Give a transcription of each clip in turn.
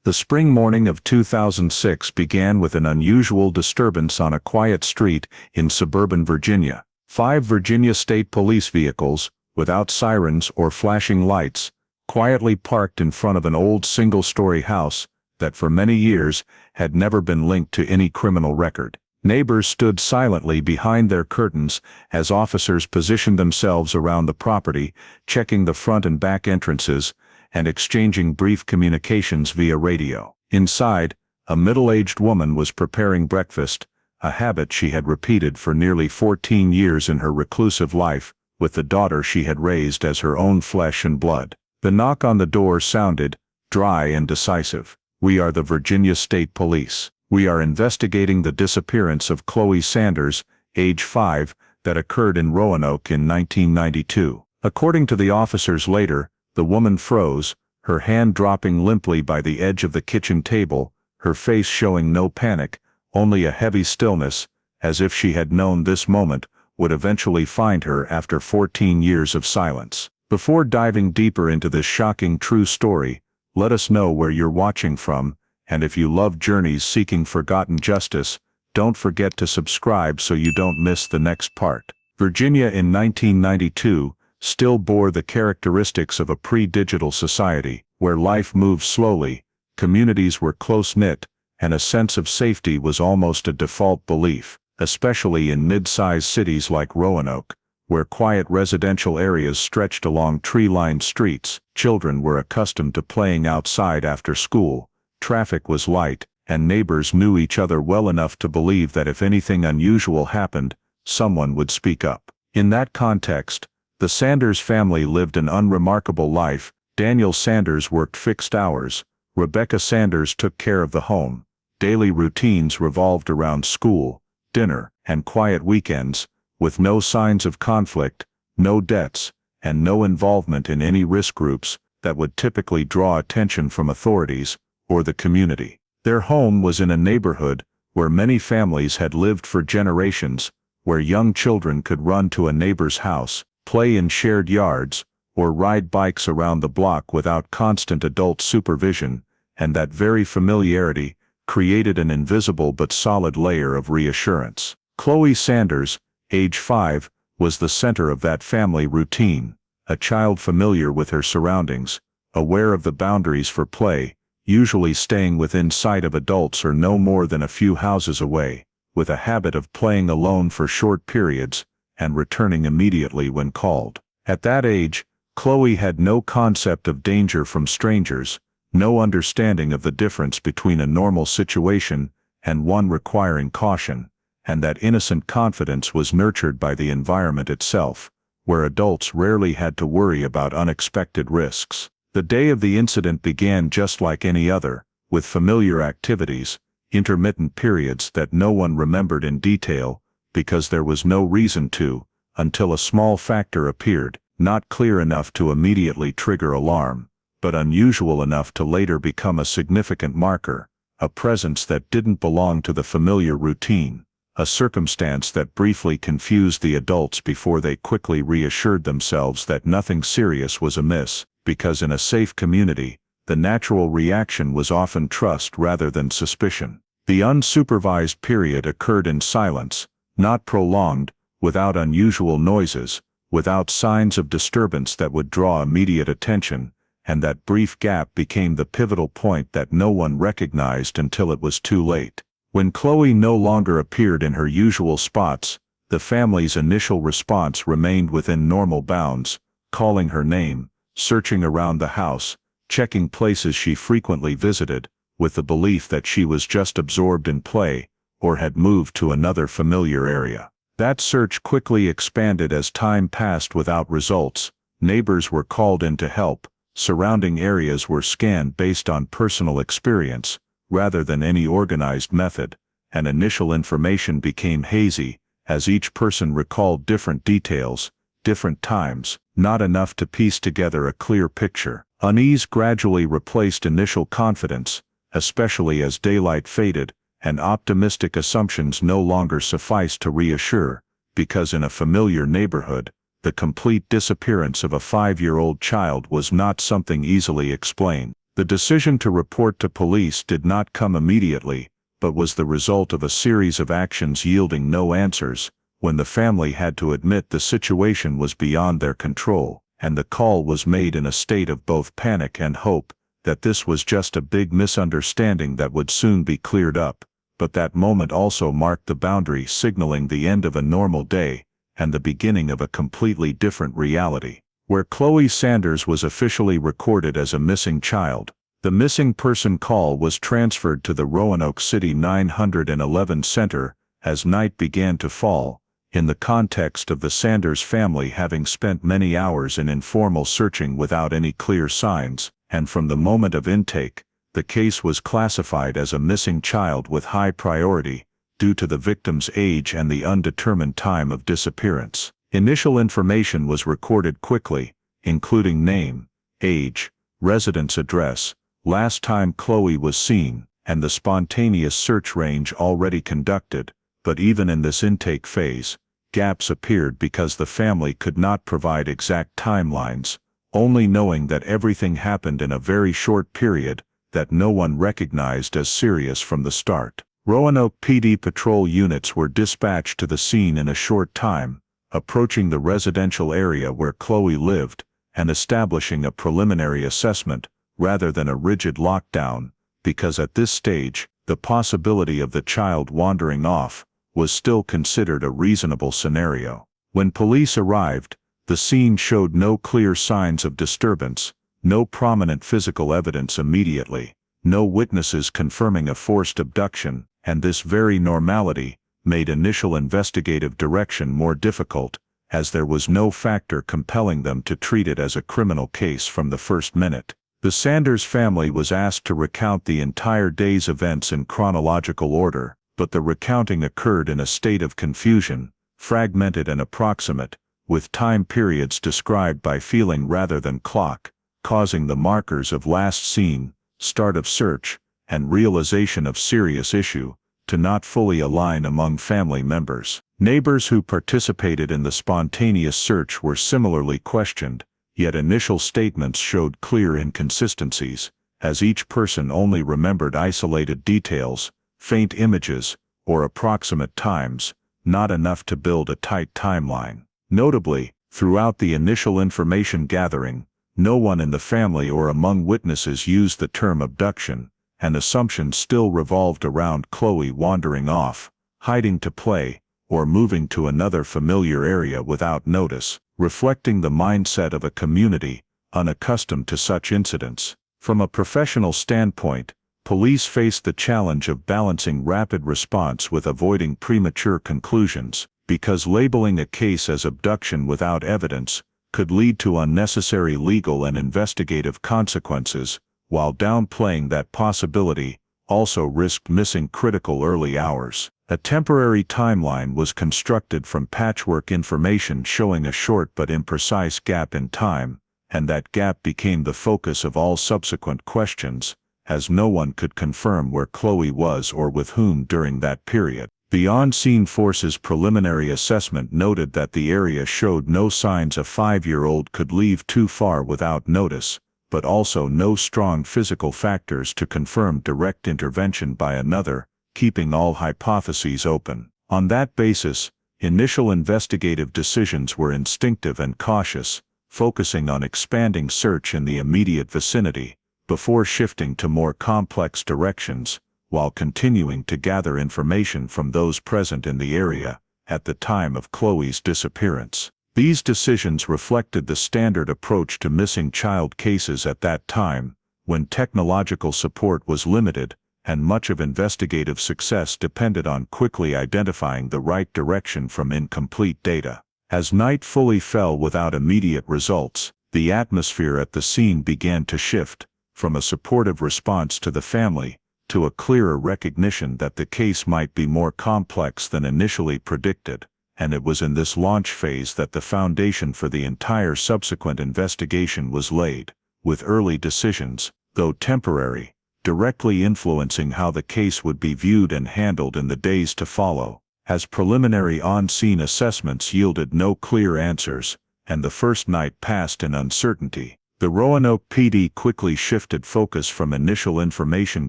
The spring morning of 2006 began with an unusual disturbance on a quiet street in suburban Virginia. 5 Virginia State Police vehicles, without sirens or flashing lights, quietly parked in front of an old single-story house that for many years had never been linked to any criminal record. Neighbors stood silently behind their curtains as officers positioned themselves around the property, checking the front and back entrances and exchanging brief communications via radio. Inside, a middle-aged woman was preparing breakfast, a habit she had repeated for nearly 14 years in her reclusive life, with the daughter she had raised as her own flesh and blood. The knock on the door sounded dry and decisive. "We are the Virginia State Police. We are investigating the disappearance of Chloe Sanders, age 5, that occurred in Roanoke in 1992. According to the officers later, the woman froze, her hand dropping limply by the edge of the kitchen table, her face showing no panic, only a heavy stillness, as if she had known this moment would eventually find her after 14 years of silence. Before diving deeper into this shocking true story, let us know where you're watching from, and if you love journeys seeking forgotten justice, don't forget to subscribe so you don't miss the next part. Virginia in 1992 still bore the characteristics of a pre-digital society, where life moved slowly, communities were close-knit, and a sense of safety was almost a default belief, especially in mid-sized cities like Roanoke, where quiet residential areas stretched along tree-lined streets. Children were accustomed to playing outside after school, traffic was light, and neighbors knew each other well enough to believe that if anything unusual happened, someone would speak up. In that context, the Sanders family lived an unremarkable life. Daniel Sanders worked fixed hours, Rebecca Sanders took care of the home. Daily routines revolved around school, dinner, and quiet weekends, with no signs of conflict, no debts, and no involvement in any risk groups that would typically draw attention from authorities or the community. Their home was in a neighborhood where many families had lived for generations, where young children could run to a neighbor's house, play in shared yards, or ride bikes around the block without constant adult supervision, and that very familiarity created an invisible but solid layer of reassurance. Chloe Sanders, age 5, was the center of that family routine, a child familiar with her surroundings, aware of the boundaries for play, usually staying within sight of adults or no more than a few houses away, with a habit of playing alone for short periods and returning immediately when called. At that age, Chloe had no concept of danger from strangers, no understanding of the difference between a normal situation and one requiring caution, and that innocent confidence was nurtured by the environment itself, where adults rarely had to worry about unexpected risks. The day of the incident began just like any other, with familiar activities, intermittent periods that no one remembered in detail, because there was no reason to, until a small factor appeared, not clear enough to immediately trigger alarm, but unusual enough to later become a significant marker, a presence that didn't belong to the familiar routine, a circumstance that briefly confused the adults before they quickly reassured themselves that nothing serious was amiss, because in a safe community, the natural reaction was often trust rather than suspicion. The unsupervised period occurred in silence, not prolonged, without unusual noises, without signs of disturbance that would draw immediate attention, and that brief gap became the pivotal point that no one recognized until it was too late. When Chloe no longer appeared in her usual spots, the family's initial response remained within normal bounds, calling her name, searching around the house, checking places she frequently visited, with the belief that she was just absorbed in play, or had moved to another familiar area. That search quickly expanded as time passed without results. Neighbors were called in to help, surrounding areas were scanned based on personal experience, rather than any organized method, and initial information became hazy, as each person recalled different details, different times, not enough to piece together a clear picture. Unease gradually replaced initial confidence, especially as daylight faded, and optimistic assumptions no longer sufficed to reassure, because in a familiar neighborhood, the complete disappearance of a 5-year-old child was not something easily explained. The decision to report to police did not come immediately, but was the result of a series of actions yielding no answers, when the family had to admit the situation was beyond their control, and the call was made in a state of both panic and hope that this was just a big misunderstanding that would soon be cleared up. But that moment also marked the boundary, signaling the end of a normal day and the beginning of a completely different reality, where Chloe Sanders was officially recorded as a missing child. The missing person call was transferred to the Roanoke City 911 Center as night began to fall, in the context of the Sanders family having spent many hours in informal searching without any clear signs, and from the moment of intake, the case was classified as a missing child with high priority, due to the victim's age and the undetermined time of disappearance. Initial information was recorded quickly, including name, age, residence address, last time Chloe was seen, and the spontaneous search range already conducted. But even in this intake phase, gaps appeared because the family could not provide exact timelines, only knowing that everything happened in a very short period that no one recognized as serious from the start. Roanoke PD patrol units were dispatched to the scene in a short time, approaching the residential area where Chloe lived, and establishing a preliminary assessment, rather than a rigid lockdown, because at this stage, the possibility of the child wandering off was still considered a reasonable scenario. When police arrived, the scene showed no clear signs of disturbance, no prominent physical evidence immediately, no witnesses confirming a forced abduction, and this very normality made initial investigative direction more difficult, as there was no factor compelling them to treat it as a criminal case from the first minute. The Sanders family was asked to recount the entire day's events in chronological order, but the recounting occurred in a state of confusion, fragmented and approximate, with time periods described by feeling rather than clock, causing the markers of last seen, start of search, and realization of serious issue to not fully align among family members. Neighbors who participated in the spontaneous search were similarly questioned, yet initial statements showed clear inconsistencies, as each person only remembered isolated details, faint images, or approximate times, not enough to build a tight timeline. Notably, throughout the initial information gathering, no one in the family or among witnesses used the term abduction, and assumptions still revolved around Chloe wandering off, hiding to play, or moving to another familiar area without notice, reflecting the mindset of a community unaccustomed to such incidents. From a professional standpoint, police faced the challenge of balancing rapid response with avoiding premature conclusions, because labeling a case as abduction without evidence could lead to unnecessary legal and investigative consequences, while downplaying that possibility also risked missing critical early hours. A temporary timeline was constructed from patchwork information showing a short but imprecise gap in time, and that gap became the focus of all subsequent questions, as no one could confirm where Chloe was or with whom during that period. The on-scene force's preliminary assessment noted that the area showed no signs a 5-year-old could leave too far without notice, but also no strong physical factors to confirm direct intervention by another, keeping all hypotheses open. On that basis, initial investigative decisions were instinctive and cautious, focusing on expanding search in the immediate vicinity, before shifting to more complex directions, while continuing to gather information from those present in the area at the time of Chloe's disappearance. These decisions reflected the standard approach to missing child cases at that time, when technological support was limited, and much of investigative success depended on quickly identifying the right direction from incomplete data. As night fully fell without immediate results, the atmosphere at the scene began to shift, from a supportive response to the family, to a clearer recognition that the case might be more complex than initially predicted, and it was in this launch phase that the foundation for the entire subsequent investigation was laid, with early decisions, though temporary, directly influencing how the case would be viewed and handled in the days to follow, as preliminary on-scene assessments yielded no clear answers, and the first night passed in uncertainty. The Roanoke PD quickly shifted focus from initial information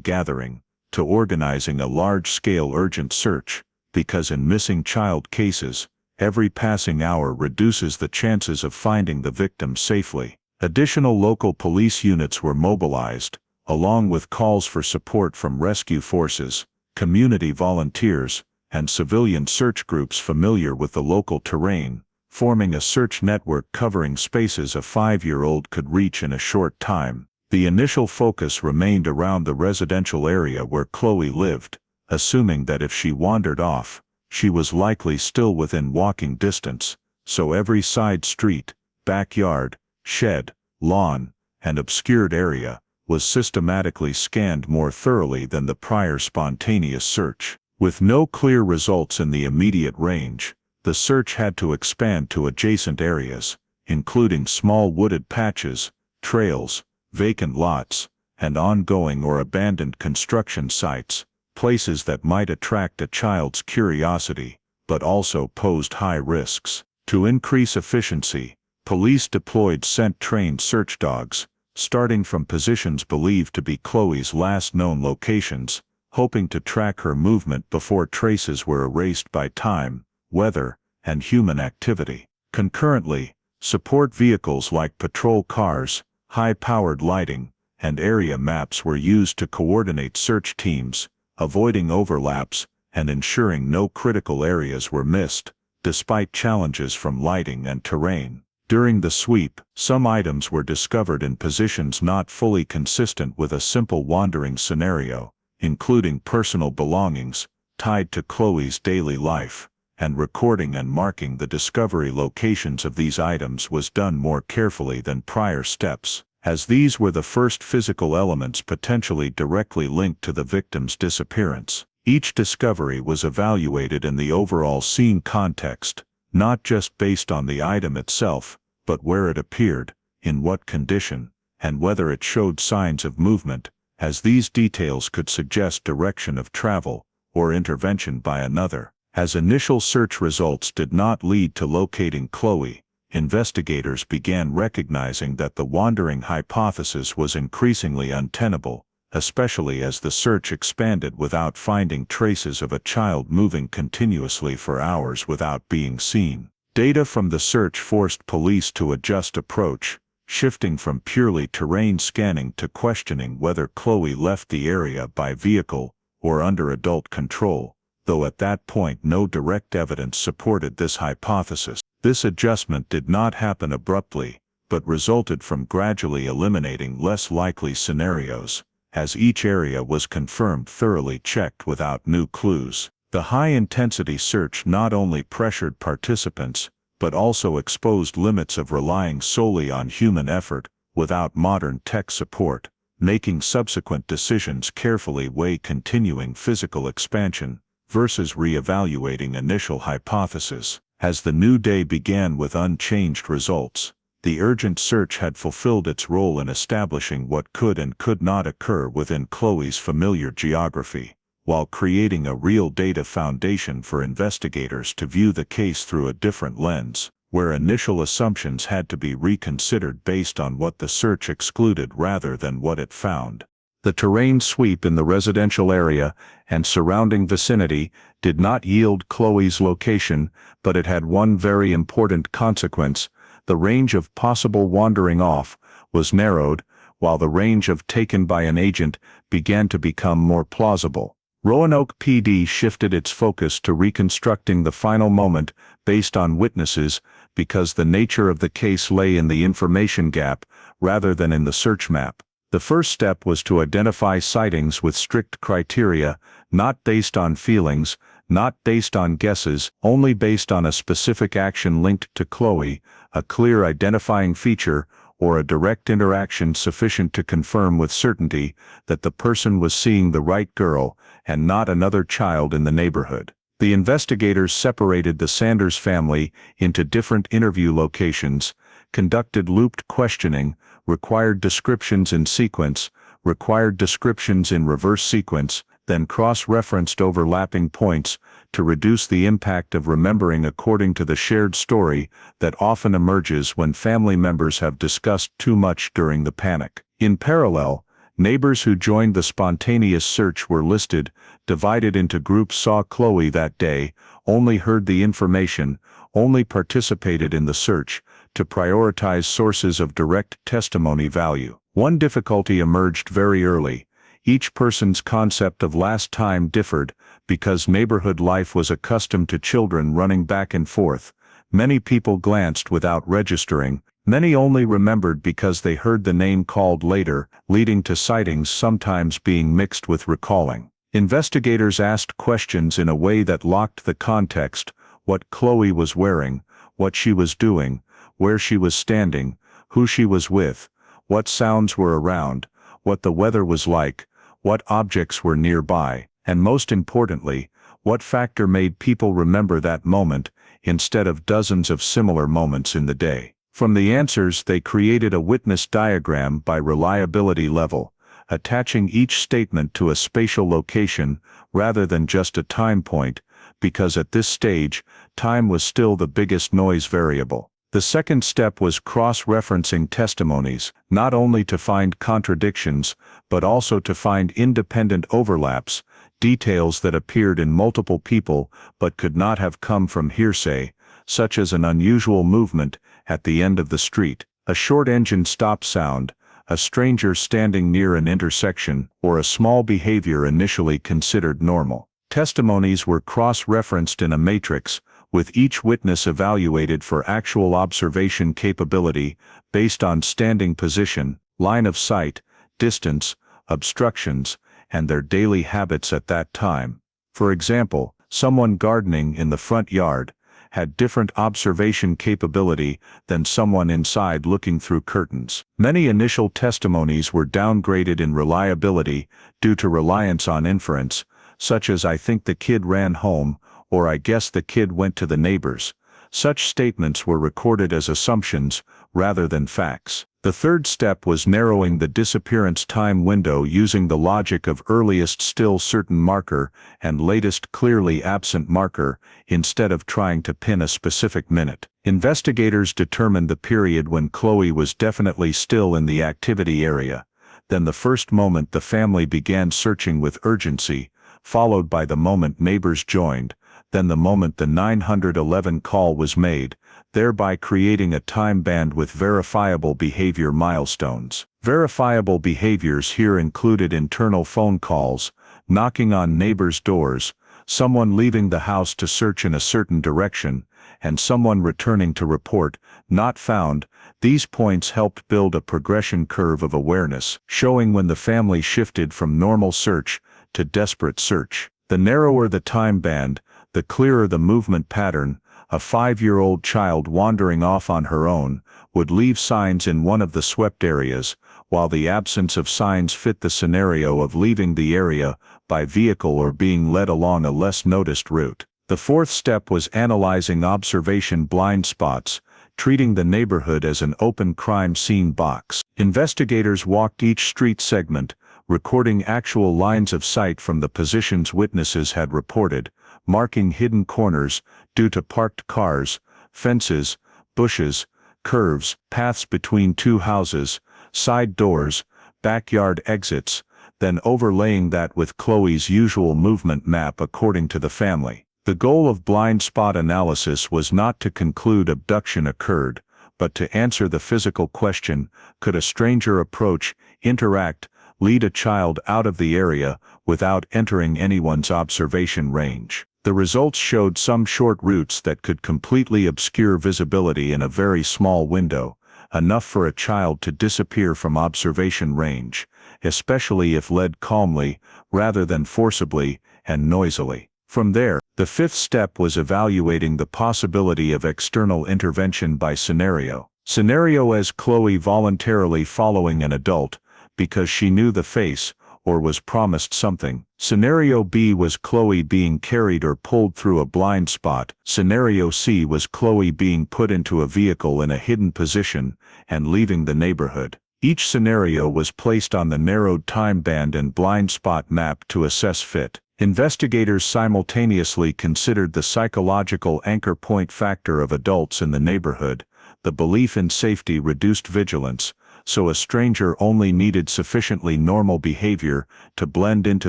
gathering to organizing a large-scale urgent search, because in missing child cases, every passing hour reduces the chances of finding the victim safely. Additional local police units were mobilized, along with calls for support from rescue forces, community volunteers, and civilian search groups familiar with the local terrain, forming a search network covering spaces a 5-year-old could reach in a short time. The initial focus remained around the residential area where Chloe lived, assuming that if she wandered off, she was likely still within walking distance, so every side street, backyard, shed, lawn, and obscured area was systematically scanned more thoroughly than the prior spontaneous search. With no clear results in the immediate range, the search had to expand to adjacent areas, including small wooded patches, trails, vacant lots, and ongoing or abandoned construction sites, places that might attract a child's curiosity, but also posed high risks. To increase efficiency, police deployed scent-trained search dogs, starting from positions believed to be Chloe's last known locations, hoping to track her movement before traces were erased by time, weather, and human activity. Concurrently, support vehicles like patrol cars, high-powered lighting, and area maps were used to coordinate search teams, avoiding overlaps and ensuring no critical areas were missed, despite challenges from lighting and terrain. During the sweep, some items were discovered in positions not fully consistent with a simple wandering scenario, including personal belongings tied to Chloe's daily life, and recording and marking the discovery locations of these items was done more carefully than prior steps, as these were the first physical elements potentially directly linked to the victim's disappearance. Each discovery was evaluated in the overall scene context, not just based on the item itself, but where it appeared, in what condition, and whether it showed signs of movement, as these details could suggest direction of travel or intervention by another. As initial search results did not lead to locating Chloe, investigators began recognizing that the wandering hypothesis was increasingly untenable, especially as the search expanded without finding traces of a child moving continuously for hours without being seen. Data from the search forced police to adjust approach, shifting from purely terrain scanning to questioning whether Chloe left the area by vehicle or under adult control, though at that point no direct evidence supported this hypothesis. This adjustment did not happen abruptly, but resulted from gradually eliminating less likely scenarios, as each area was confirmed thoroughly checked without new clues. The high-intensity search not only pressured participants, but also exposed limits of relying solely on human effort, without modern tech support, making subsequent decisions carefully weigh continuing physical expansion versus re-evaluating initial hypotheses. As the new day began with unchanged results, the urgent search had fulfilled its role in establishing what could and could not occur within Chloe's familiar geography, while creating a real data foundation for investigators to view the case through a different lens, where initial assumptions had to be reconsidered based on what the search excluded rather than what it found. The terrain sweep in the residential area and surrounding vicinity did not yield Chloe's location, but it had one very important consequence: the range of possible wandering off was narrowed, while the range of taken by an agent began to become more plausible. Roanoke PD shifted its focus to reconstructing the final moment based on witnesses, because the nature of the case lay in the information gap rather than in the search map. The first step was to identify sightings with strict criteria, not based on feelings, not based on guesses, only based on a specific action linked to Chloe, a clear identifying feature, or a direct interaction sufficient to confirm with certainty that the person was seeing the right girl and not another child in the neighborhood. The investigators separated the Sanders family into different interview locations, conducted looped questioning, required descriptions in sequence, required descriptions in reverse sequence, then cross-referenced overlapping points to reduce the impact of remembering according to the shared story that often emerges when family members have discussed too much during the panic. In parallel, neighbors who joined the spontaneous search were listed, divided into groups. Saw Chloe that day, only heard the information, only participated in the search, to prioritize sources of direct testimony value. One difficulty emerged very early. Each person's concept of last time differed, because neighborhood life was accustomed to children running back and forth. Many people glanced without registering, many only remembered because they heard the name called later, leading to sightings sometimes being mixed with recalling. Investigators asked questions in a way that locked the context: what Chloe was wearing, what she was doing, where she was standing, who she was with, what sounds were around, what the weather was like, what objects were nearby, and most importantly, what factor made people remember that moment instead of dozens of similar moments in the day. From the answers, they created a witness diagram by reliability level, attaching each statement to a spatial location rather than just a time point, because at this stage, time was still the biggest noise variable. The second step was cross-referencing testimonies, not only to find contradictions, but also to find independent overlaps, details that appeared in multiple people but could not have come from hearsay, such as an unusual movement at the end of the street, a short engine stop sound, a stranger standing near an intersection, or a small behavior initially considered normal. Testimonies were cross-referenced in a matrix, with each witness evaluated for actual observation capability based on standing position, line of sight, distance, obstructions, and their daily habits at that time. For example, someone gardening in the front yard had different observation capability than someone inside looking through curtains. Many initial testimonies were downgraded in reliability due to reliance on inference, such as "I think the kid ran home," or "I guess the kid went to the neighbors." Such statements were recorded as assumptions rather than facts. The third step was narrowing the disappearance time window using the logic of earliest still certain marker and latest clearly absent marker, instead of trying to pin a specific minute. Investigators determined the period when Chloe was definitely still in the activity area, then the first moment the family began searching with urgency, followed by the moment neighbors joined, then the moment the 911 call was made, thereby creating a time band with verifiable behavior milestones. Verifiable behaviors here included internal phone calls, knocking on neighbors' doors, someone leaving the house to search in a certain direction, and someone returning to report "not found." These points helped build a progression curve of awareness, showing when the family shifted from normal search to desperate search. The narrower the time band, the clearer the movement pattern. A 5-year-old child wandering off on her own would leave signs in one of the swept areas, while the absence of signs fit the scenario of leaving the area by vehicle or being led along a less noticed route. The fourth step was analyzing observation blind spots, treating the neighborhood as an open crime scene box. Investigators walked each street segment, recording actual lines of sight from the positions witnesses had reported, marking hidden corners due to parked cars, fences, bushes, curves, paths between two houses, side doors, backyard exits, then overlaying that with Chloe's usual movement map according to the family. The goal of blind spot analysis was not to conclude abduction occurred, but to answer the physical question: could a stranger approach, interact, lead a child out of the area without entering anyone's observation range? The results showed some short routes that could completely obscure visibility in a very small window, enough for a child to disappear from observation range, especially if led calmly, rather than forcibly and noisily. From there, the fifth step was evaluating the possibility of external intervention by scenario. Scenario: as Chloe voluntarily following an adult, because she knew the face, or was promised something. Scenario B was Chloe being carried or pulled through a blind spot. Scenario C was Chloe being put into a vehicle in a hidden position and leaving the neighborhood. Each scenario was placed on the narrowed time band and blind spot map to assess fit. Investigators simultaneously considered the psychological anchor point factor of adults in the neighborhood. The belief in safety reduced vigilance, so a stranger only needed sufficiently normal behavior to blend into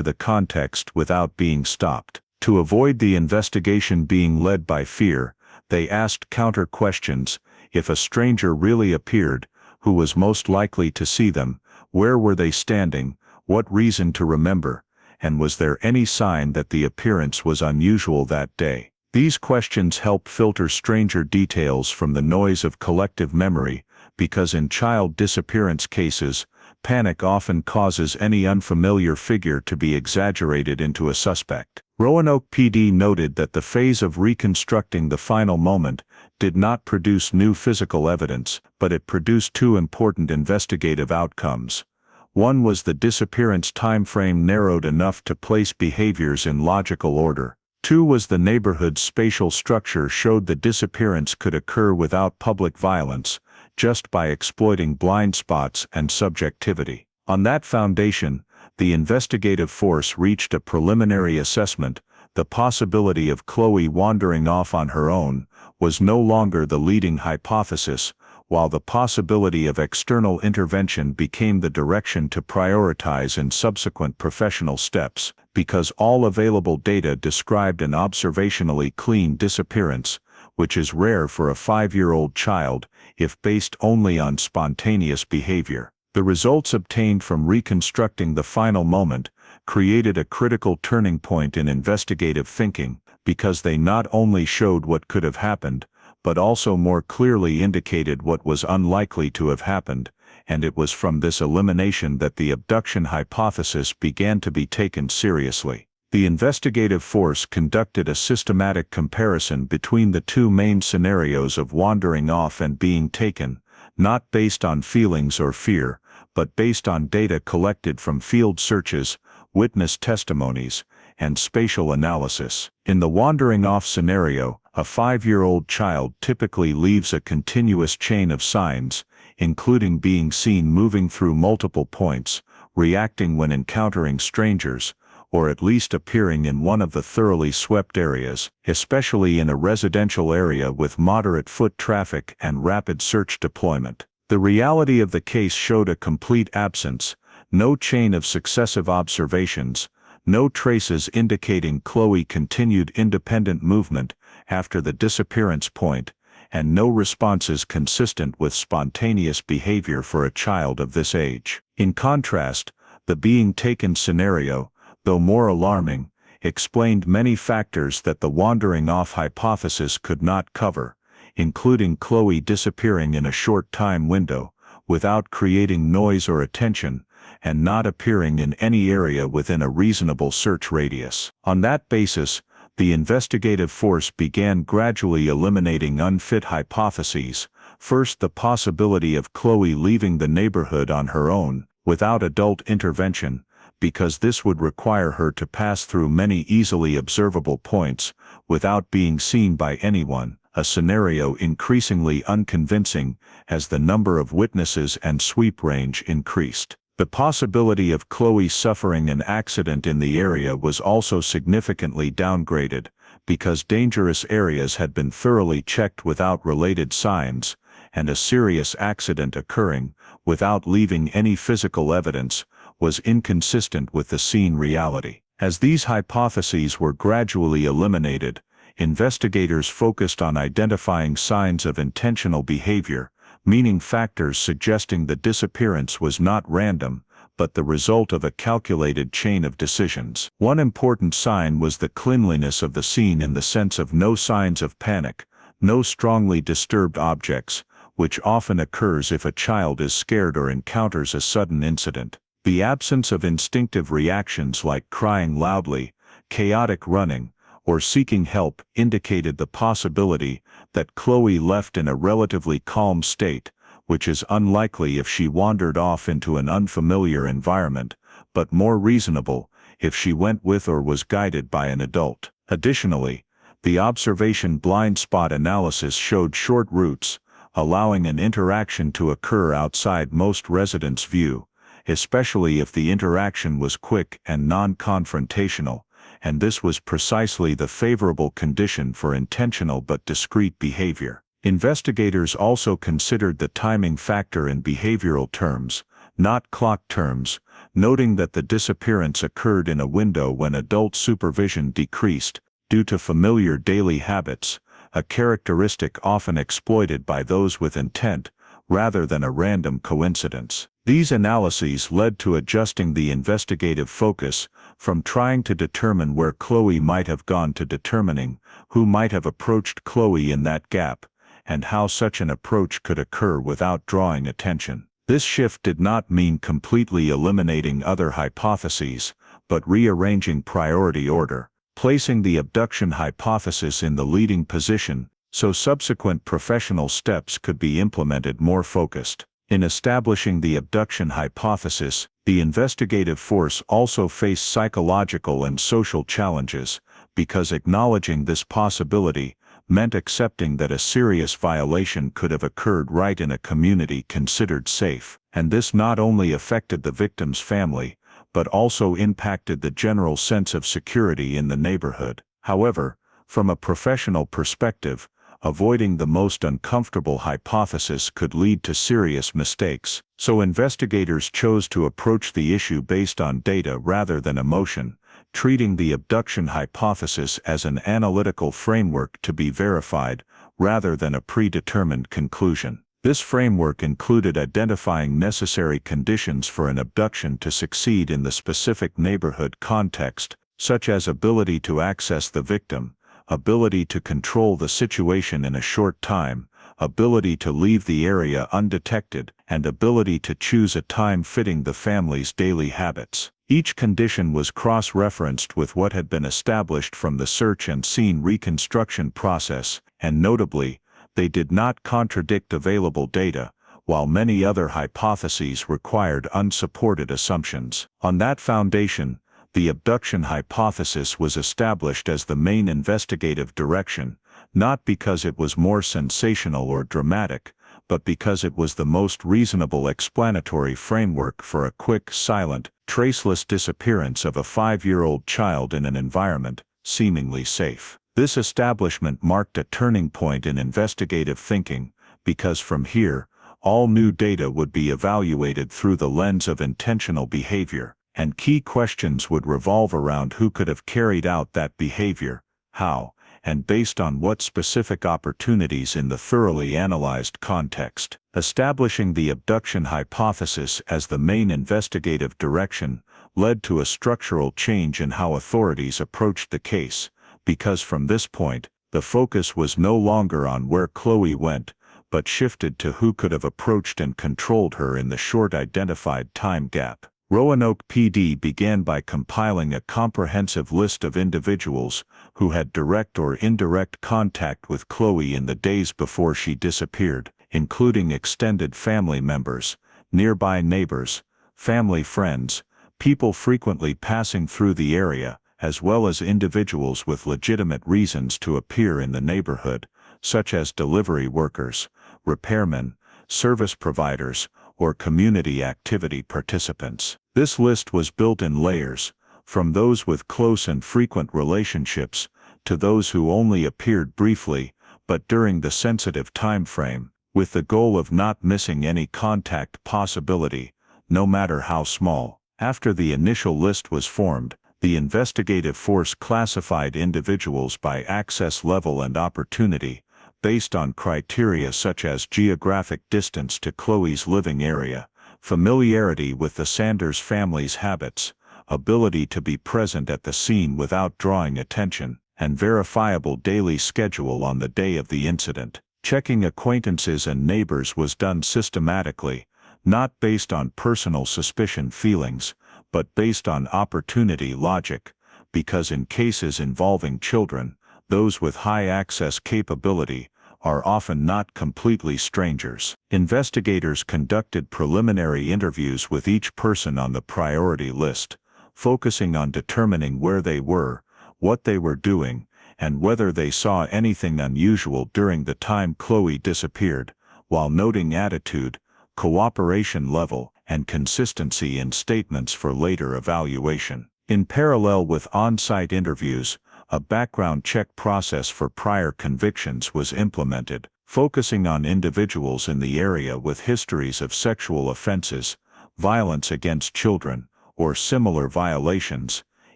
the context without being stopped. To avoid the investigation being led by fear, they asked counter questions. If a stranger really appeared, who was most likely to see them? Where were they standing? What reason to remember? And was there any sign that the appearance was unusual that day? These questions help filter stranger details from the noise of collective memory, because in child disappearance cases, panic often causes any unfamiliar figure to be exaggerated into a suspect. Roanoke PD noted that the phase of reconstructing the final moment did not produce new physical evidence, but it produced two important investigative outcomes. One was the disappearance timeframe narrowed enough to place behaviors in logical order. Two was the neighborhood's spatial structure showed the disappearance could occur without public violence, just by exploiting blind spots and subjectivity. On that foundation, the investigative force reached a preliminary assessment. The possibility of Chloe wandering off on her own was no longer the leading hypothesis, while the possibility of external intervention became the direction to prioritize in subsequent professional steps, because all available data described an observationally clean disappearance, which is rare for a 5-year-old child if based only on spontaneous behavior. The results obtained from reconstructing the final moment created a critical turning point in investigative thinking, because they not only showed what could have happened, but also more clearly indicated what was unlikely to have happened, and it was from this elimination that the abduction hypothesis began to be taken seriously. The investigative force conducted a systematic comparison between the two main scenarios of wandering off and being taken, not based on feelings or fear, but based on data collected from field searches, witness testimonies, and spatial analysis. In the wandering off scenario, a 5-year-old child typically leaves a continuous chain of signs, including being seen moving through multiple points, reacting when encountering strangers, or at least appearing in one of the thoroughly swept areas, especially in a residential area with moderate foot traffic and rapid search deployment. The reality of the case showed a complete absence, no chain of successive observations, no traces indicating Chloe continued independent movement after the disappearance point, and no responses consistent with spontaneous behavior for a child of this age. In contrast, the being taken scenario, though more alarming, explained many factors that the wandering off hypothesis could not cover, including Chloe disappearing in a short time window, without creating noise or attention, and not appearing in any area within a reasonable search radius. On that basis, the investigative force began gradually eliminating unfit hypotheses. First, the possibility of Chloe leaving the neighborhood on her own, without adult intervention, because this would require her to pass through many easily observable points, without being seen by anyone, a scenario increasingly unconvincing as the number of witnesses and sweep range increased. The possibility of Chloe suffering an accident in the area was also significantly downgraded, because dangerous areas had been thoroughly checked without related signs, and a serious accident occurring, without leaving any physical evidence, was inconsistent with the scene reality. As these hypotheses were gradually eliminated, investigators focused on identifying signs of intentional behavior, meaning factors suggesting the disappearance was not random, but the result of a calculated chain of decisions. One important sign was the cleanliness of the scene, in the sense of no signs of panic, no strongly disturbed objects, which often occurs if a child is scared or encounters a sudden incident. The absence of instinctive reactions like crying loudly, chaotic running, or seeking help indicated the possibility that Chloe left in a relatively calm state, which is unlikely if she wandered off into an unfamiliar environment, but more reasonable if she went with or was guided by an adult. Additionally, the observation blind spot analysis showed short routes, allowing an interaction to occur outside most residents' view, especially if the interaction was quick and non-confrontational, and this was precisely the favorable condition for intentional but discreet behavior. Investigators also considered the timing factor in behavioral terms, not clock terms, noting that the disappearance occurred in a window when adult supervision decreased, due to familiar daily habits, a characteristic often exploited by those with intent, rather than a random coincidence. These analyses led to adjusting the investigative focus from trying to determine where Chloe might have gone to determining who might have approached Chloe in that gap, and how such an approach could occur without drawing attention. This shift did not mean completely eliminating other hypotheses, but rearranging priority order, placing the abduction hypothesis in the leading position, so subsequent professional steps could be implemented more focused. In establishing the abduction hypothesis, the investigative force also faced psychological and social challenges, because acknowledging this possibility meant accepting that a serious violation could have occurred right in a community considered safe, and this not only affected the victim's family, but also impacted the general sense of security in the neighborhood. However, from a professional perspective, avoiding the most uncomfortable hypothesis could lead to serious mistakes, so investigators chose to approach the issue based on data rather than emotion, treating the abduction hypothesis as an analytical framework to be verified, rather than a predetermined conclusion. This framework included identifying necessary conditions for an abduction to succeed in the specific neighborhood context, such as ability to access the victim, ability to control the situation in a short time, ability to leave the area undetected, and ability to choose a time fitting the family's daily habits. Each condition was cross-referenced with what had been established from the search and scene reconstruction process, and notably, they did not contradict available data, while many other hypotheses required unsupported assumptions. On that foundation, the abduction hypothesis was established as the main investigative direction, not because it was more sensational or dramatic, but because it was the most reasonable explanatory framework for a quick, silent, traceless disappearance of a 5-year-old child in an environment seemingly safe. This establishment marked a turning point in investigative thinking, because from here, all new data would be evaluated through the lens of intentional behavior, and key questions would revolve around who could have carried out that behavior, how, and based on what specific opportunities in the thoroughly analyzed context. Establishing the abduction hypothesis as the main investigative direction led to a structural change in how authorities approached the case, because from this point, the focus was no longer on where Chloe went, but shifted to who could have approached and controlled her in the short identified time gap. Roanoke PD began by compiling a comprehensive list of individuals who had direct or indirect contact with Chloe in the days before she disappeared, including extended family members, nearby neighbors, family friends, people frequently passing through the area, as well as individuals with legitimate reasons to appear in the neighborhood, such as delivery workers, repairmen, service providers, or community activity participants. This list was built in layers, from those with close and frequent relationships, to those who only appeared briefly, but during the sensitive time frame, with the goal of not missing any contact possibility, no matter how small. After the initial list was formed, the investigative force classified individuals by access level and opportunity, based on criteria such as geographic distance to Chloe's living area, familiarity with the Sanders family's habits, ability to be present at the scene without drawing attention, and verifiable daily schedule on the day of the incident. Checking acquaintances and neighbors was done systematically, not based on personal suspicion feelings, but based on opportunity logic, because in cases involving children, those with high access capability are often not completely strangers. Investigators conducted preliminary interviews with each person on the priority list, focusing on determining where they were, what they were doing, and whether they saw anything unusual during the time Chloe disappeared, while noting attitude, cooperation level, and consistency in statements for later evaluation. In parallel with on-site interviews, a background check process for prior convictions was implemented, focusing on individuals in the area with histories of sexual offenses, violence against children, or similar violations,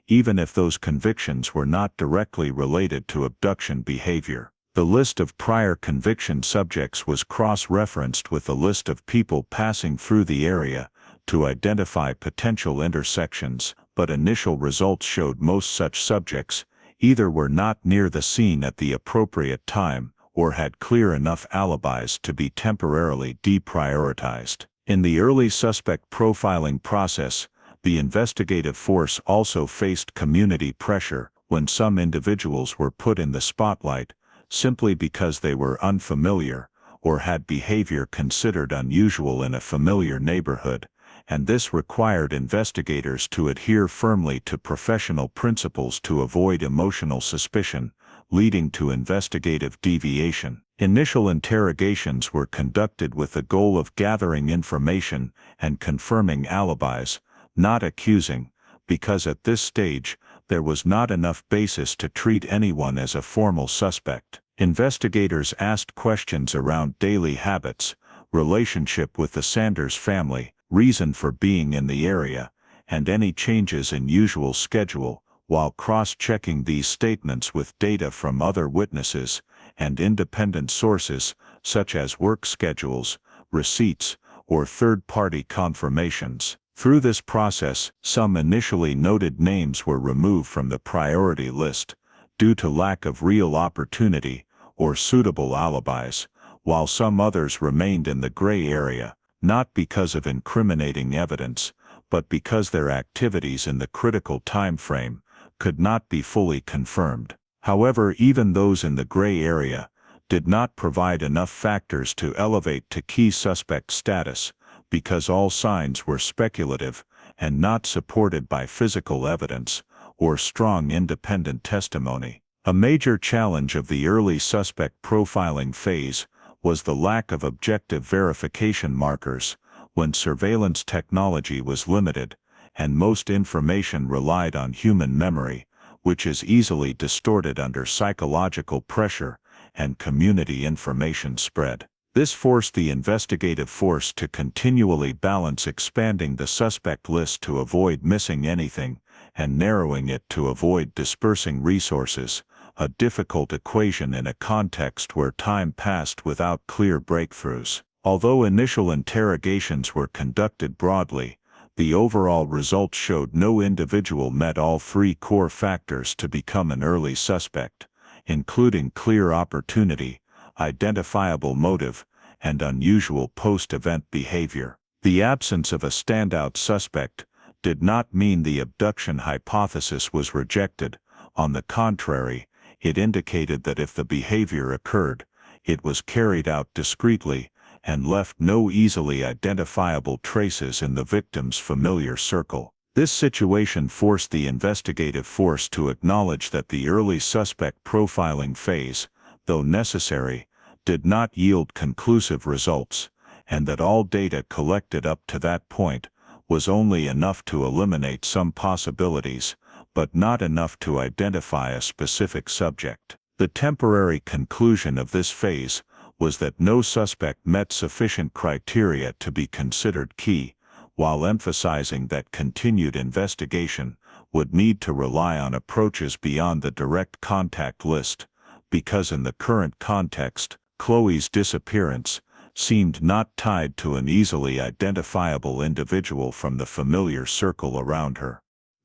even if those convictions were not directly related to abduction behavior. The list of prior conviction subjects was cross-referenced with the list of people passing through the area to identify potential intersections, but initial results showed most such subjects either were not near the scene at the appropriate time or had clear enough alibis to be temporarily deprioritized. In the early suspect profiling process, the investigative force also faced community pressure when some individuals were put in the spotlight simply because they were unfamiliar or had behavior considered unusual in a familiar neighborhood, and this required investigators to adhere firmly to professional principles to avoid emotional suspicion, leading to investigative deviation. Initial interrogations were conducted with the goal of gathering information and confirming alibis, not accusing, because at this stage, there was not enough basis to treat anyone as a formal suspect. Investigators asked questions around daily habits, relationship with the Sanders family, reason for being in the area, and any changes in usual schedule, while cross-checking these statements with data from other witnesses and independent sources, such as work schedules, receipts, or third-party confirmations. Through this process, some initially noted names were removed from the priority list due to lack of real opportunity or suitable alibis, while some others remained in the gray area, not because of incriminating evidence, but because their activities in the critical time frame could not be fully confirmed. However, even those in the gray area did not provide enough factors to elevate to key suspect status, because all signs were speculative and not supported by physical evidence or strong independent testimony. A major challenge of the early suspect profiling phase was the lack of objective verification markers when surveillance technology was limited, and most information relied on human memory, which is easily distorted under psychological pressure and community information spread. This forced the investigative force to continually balance expanding the suspect list to avoid missing anything and narrowing it to avoid dispersing resources, a difficult equation in a context where time passed without clear breakthroughs. Although initial interrogations were conducted broadly, the overall results showed no individual met all three core factors to become an early suspect, including clear opportunity, identifiable motive, and unusual post-event behavior. The absence of a standout suspect did not mean the abduction hypothesis was rejected. On the contrary, it indicated that if the behavior occurred, it was carried out discreetly and left no easily identifiable traces in the victim's familiar circle. This situation forced the investigative force to acknowledge that the early suspect profiling phase, though necessary, did not yield conclusive results, and that all data collected up to that point was only enough to eliminate some possibilities, but not enough to identify a specific subject. The temporary conclusion of this phase was that no suspect met sufficient criteria to be considered key, while emphasizing that continued investigation would need to rely on approaches beyond the direct contact list, because in the current context, Chloe's disappearance seemed not tied to an easily identifiable individual from the familiar circle around her.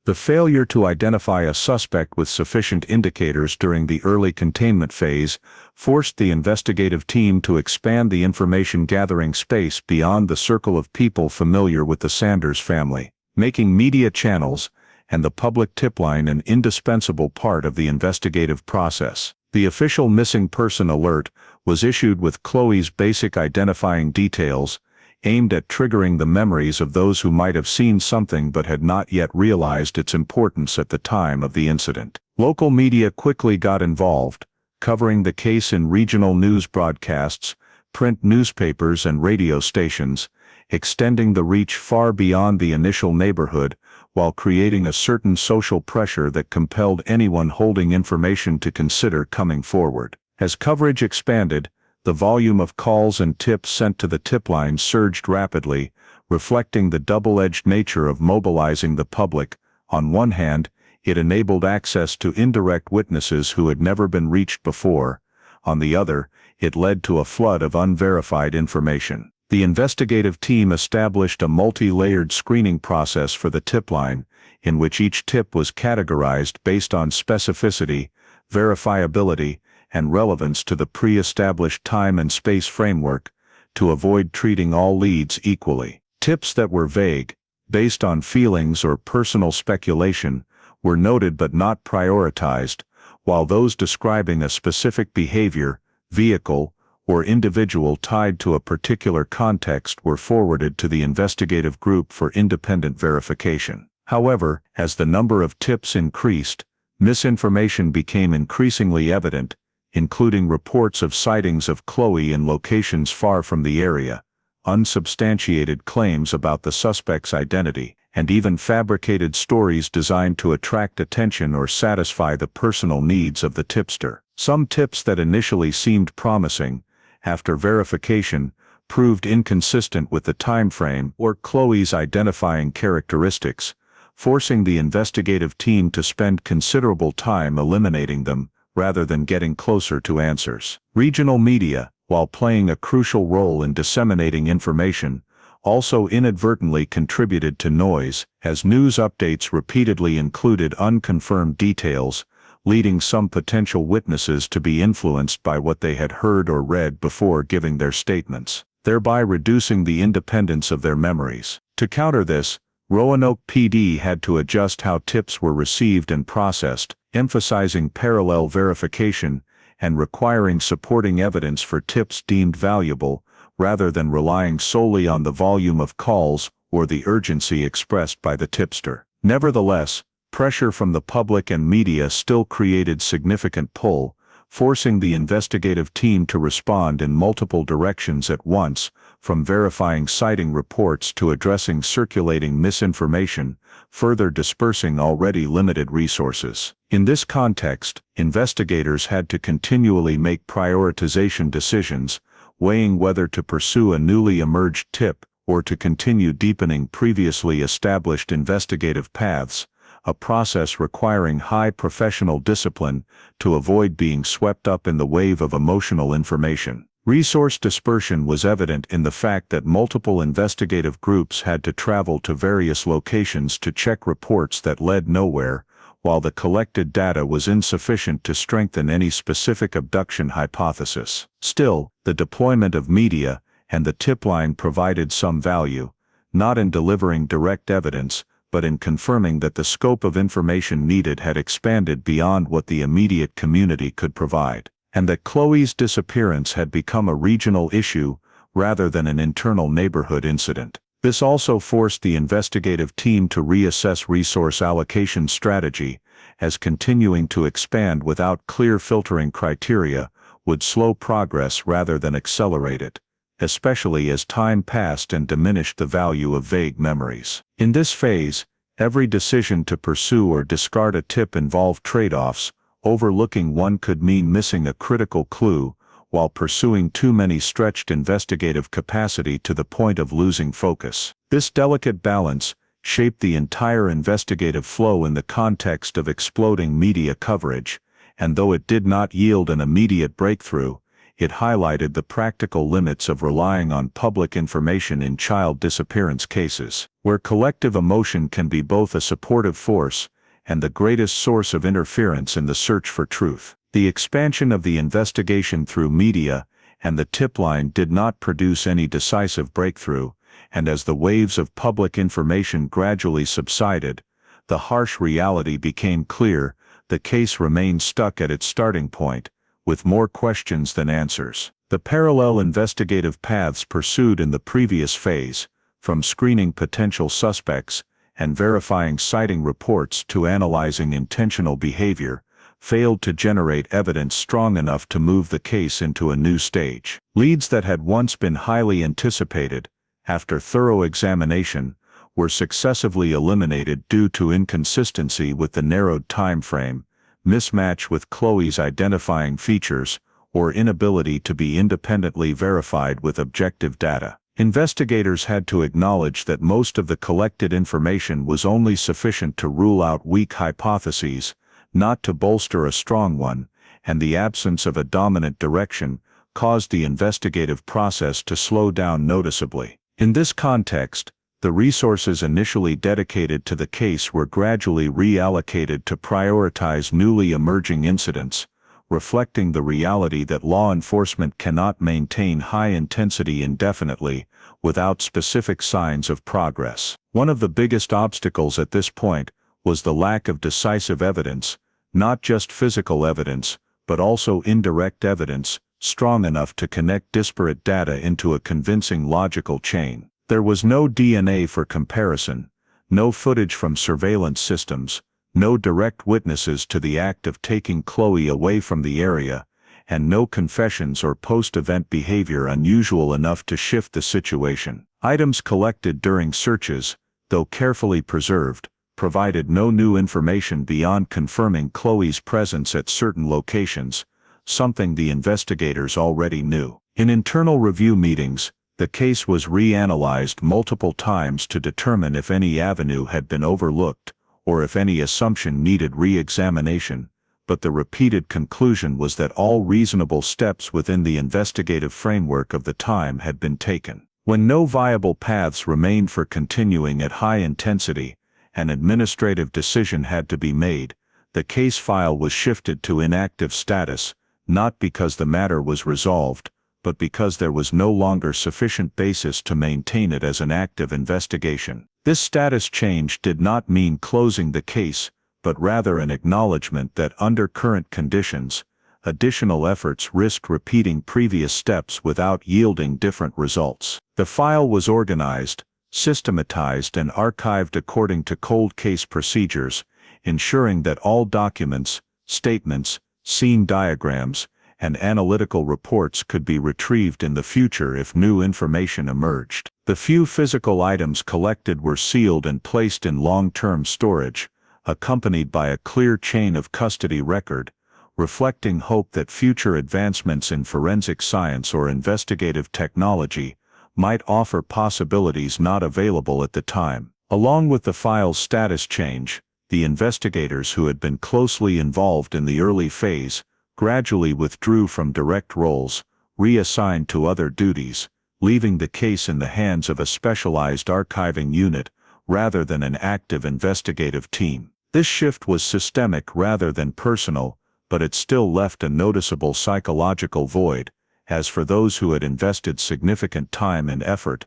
The failure to identify a suspect with sufficient indicators during the early containment phase forced the investigative team to expand the information-gathering space beyond the circle of people familiar with the Sanders family, making media channels and the public tip line an indispensable part of the investigative process. The official missing person alert was issued with Chloe's basic identifying details, aimed at triggering the memories of those who might have seen something but had not yet realized its importance at the time of the incident. Local media quickly got involved, covering the case in regional news broadcasts, print newspapers and radio stations, extending the reach far beyond the initial neighborhood while creating a certain social pressure that compelled anyone holding information to consider coming forward. As coverage expanded, the volume of calls and tips sent to the tip line surged rapidly, reflecting the double-edged nature of mobilizing the public. On one hand, it enabled access to indirect witnesses who had never been reached before. On the other, it led to a flood of unverified information. The investigative team established a multi-layered screening process for the tip line, in which each tip was categorized based on specificity, verifiability, and relevance to the pre-established time and space framework, to avoid treating all leads equally. Tips that were vague, based on feelings or personal speculation, were noted but not prioritized, while those describing a specific behavior, vehicle, or individual tied to a particular context were forwarded to the investigative group for independent verification. However, as the number of tips increased, misinformation became increasingly evident, including reports of sightings of Chloe in locations far from the area, unsubstantiated claims about the suspect's identity, and even fabricated stories designed to attract attention or satisfy the personal needs of the tipster. Some tips that initially seemed promising, after verification, proved inconsistent with the time frame or Chloe's identifying characteristics, forcing the investigative team to spend considerable time eliminating them, rather than getting closer to answers. Regional media, while playing a crucial role in disseminating information, also inadvertently contributed to noise, as news updates repeatedly included unconfirmed details, leading some potential witnesses to be influenced by what they had heard or read before giving their statements, thereby reducing the independence of their memories. To counter this, Roanoke PD had to adjust how tips were received and processed, emphasizing parallel verification and requiring supporting evidence for tips deemed valuable, rather than relying solely on the volume of calls or the urgency expressed by the tipster. Nevertheless, pressure from the public and media still created significant pull, forcing the investigative team to respond in multiple directions at once, from verifying sighting reports to addressing circulating misinformation, further dispersing already limited resources. In this context, investigators had to continually make prioritization decisions, weighing whether to pursue a newly emerged tip or to continue deepening previously established investigative paths, a process requiring high professional discipline to avoid being swept up in the wave of emotional information. Resource dispersion was evident in the fact that multiple investigative groups had to travel to various locations to check reports that led nowhere, while the collected data was insufficient to strengthen any specific abduction hypothesis. Still, the deployment of media and the tip line provided some value, not in delivering direct evidence, but in confirming that the scope of information needed had expanded beyond what the immediate community could provide, and that Chloe's disappearance had become a regional issue rather than an internal neighborhood incident. This also forced the investigative team to reassess resource allocation strategy, as continuing to expand without clear filtering criteria would slow progress rather than accelerate it, especially as time passed and diminished the value of vague memories. In this phase, every decision to pursue or discard a tip involved trade-offs. Overlooking one could mean missing a critical clue, while pursuing too many stretched investigative capacity to the point of losing focus. This delicate balance shaped the entire investigative flow in the context of exploding media coverage, and though it did not yield an immediate breakthrough, it highlighted the practical limits of relying on public information in child disappearance cases, where collective emotion can be both a supportive force and the greatest source of interference in the search for truth. The expansion of the investigation through media and the tip line did not produce any decisive breakthrough, and as the waves of public information gradually subsided, the harsh reality became clear: the case remained stuck at its starting point, with more questions than answers. The parallel investigative paths pursued in the previous phase, from screening potential suspects and verifying sighting reports to analyzing intentional behavior, failed to generate evidence strong enough to move the case into a new stage. Leads that had once been highly anticipated, after thorough examination, were successively eliminated due to inconsistency with the narrowed time frame, mismatch with Chloe's identifying features, or inability to be independently verified with objective data. Investigators had to acknowledge that most of the collected information was only sufficient to rule out weak hypotheses, not to bolster a strong one, and the absence of a dominant direction caused the investigative process to slow down noticeably. In this context, the resources initially dedicated to the case were gradually reallocated to prioritize newly emerging incidents, reflecting the reality that law enforcement cannot maintain high intensity indefinitely without specific signs of progress. One of the biggest obstacles at this point was the lack of decisive evidence, not just physical evidence, but also indirect evidence, strong enough to connect disparate data into a convincing logical chain. There was no DNA for comparison, no footage from surveillance systems, no direct witnesses to the act of taking Chloe away from the area, and no confessions or post-event behavior unusual enough to shift the situation. Items collected during searches, though carefully preserved, provided no new information beyond confirming Chloe's presence at certain locations, something the investigators already knew. In internal review meetings, the case was reanalyzed multiple times to determine if any avenue had been overlooked, or if any assumption needed re-examination, but the repeated conclusion was that all reasonable steps within the investigative framework of the time had been taken. When no viable paths remained for continuing at high intensity, an administrative decision had to be made. The case file was shifted to inactive status, not because the matter was resolved, but because there was no longer sufficient basis to maintain it as an active investigation. This status change did not mean closing the case, but rather an acknowledgement that under current conditions, additional efforts risked repeating previous steps without yielding different results. The file was organized, systematized and archived according to cold case procedures, ensuring that all documents, statements, scene diagrams, and analytical reports could be retrieved in the future if new information emerged. The few physical items collected were sealed and placed in long-term storage, accompanied by a clear chain of custody record, reflecting hope that future advancements in forensic science or investigative technology might offer possibilities not available at the time. Along with the file's status change, the investigators who had been closely involved in the early phase gradually withdrew from direct roles, reassigned to other duties, leaving the case in the hands of a specialized archiving unit rather than an active investigative team. This shift was systemic rather than personal, but it still left a noticeable psychological void. As for those who had invested significant time and effort,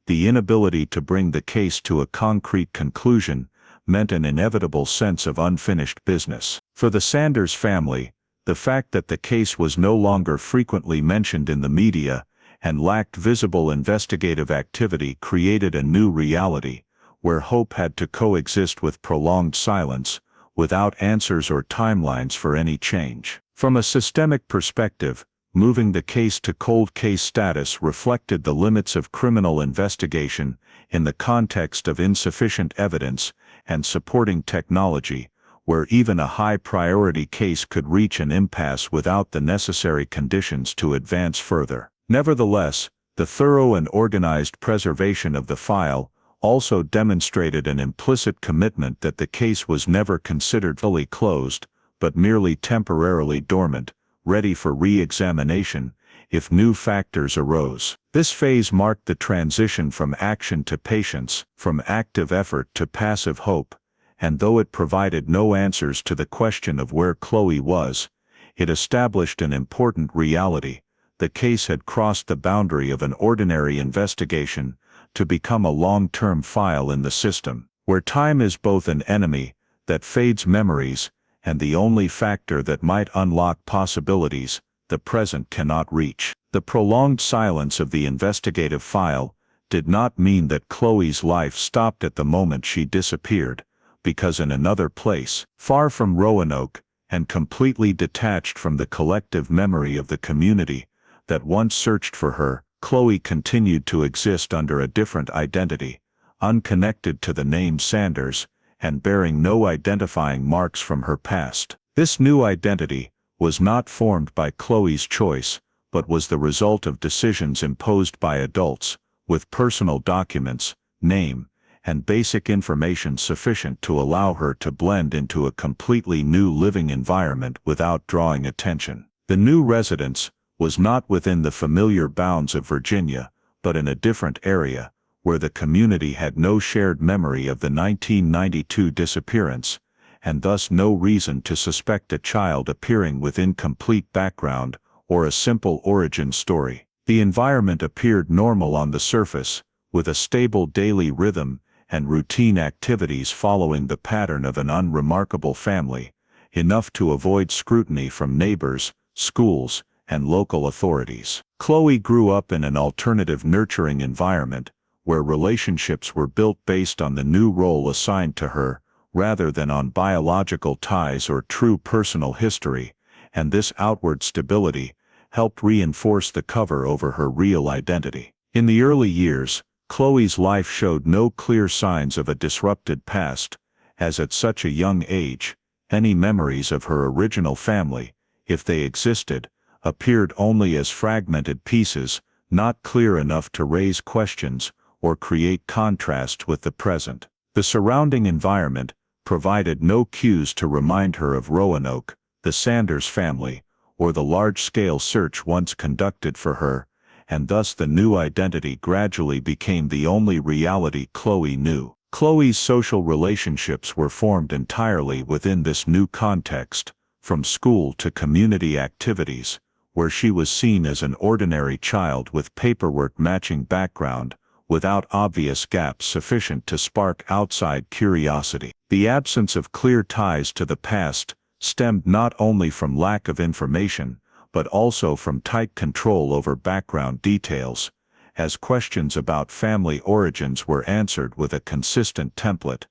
the inability to bring the case to a concrete conclusion meant an inevitable sense of unfinished business. For the Sanders family, the fact that the case was no longer frequently mentioned in the media and lacked visible investigative activity created a new reality, where hope had to coexist with prolonged silence, without answers or timelines for any change. From a systemic perspective, moving the case to cold case status reflected the limits of criminal investigation in the context of insufficient evidence and supporting technology, where even a high-priority case could reach an impasse without the necessary conditions to advance further. Nevertheless, the thorough and organized preservation of the file also demonstrated an implicit commitment that the case was never considered fully closed, but merely temporarily dormant, ready for re-examination if new factors arose. This phase marked the transition from action to patience, from active effort to passive hope, and though it provided no answers to the question of where Chloe was, it established an important reality. The case had crossed the boundary of an ordinary investigation to become a long-term file in the system, where time is both an enemy that fades memories and the only factor that might unlock possibilities the present cannot reach. The prolonged silence of the investigative file did not mean that Chloe's life stopped at the moment she disappeared, because in another place, far from Roanoke, and completely detached from the collective memory of the community that once searched for her. Chloe continued to exist under a different identity, unconnected to the name Sanders, and bearing no identifying marks from her past. This new identity was not formed by Chloe's choice, but was the result of decisions imposed by adults, with personal documents, name, and basic information sufficient to allow her to blend into a completely new living environment without drawing attention. The new residence was not within the familiar bounds of Virginia, but in a different area, where the community had no shared memory of the 1992 disappearance, and thus no reason to suspect a child appearing with incomplete background or a simple origin story. The environment appeared normal on the surface, with a stable daily rhythm and routine activities following the pattern of an unremarkable family, enough to avoid scrutiny from neighbors, schools, and local authorities. Chloe grew up in an alternative nurturing environment, where relationships were built based on the new role assigned to her, rather than on biological ties or true personal history, and this outward stability helped reinforce the cover over her real identity. In the early years, Chloe's life showed no clear signs of a disrupted past, as at such a young age, any memories of her original family, if they existed, appeared only as fragmented pieces, not clear enough to raise questions or create contrast with the present. The surrounding environment provided no cues to remind her of Roanoke, the Sanders family, or the large-scale search once conducted for her, and thus the new identity gradually became the only reality Chloe knew. Chloe's social relationships were formed entirely within this new context, from school to community activities, where she was seen as an ordinary child with paperwork matching background, without obvious gaps sufficient to spark outside curiosity. The absence of clear ties to the past stemmed not only from lack of information, but also from tight control over background details, as questions about family origins were answered with a consistent template,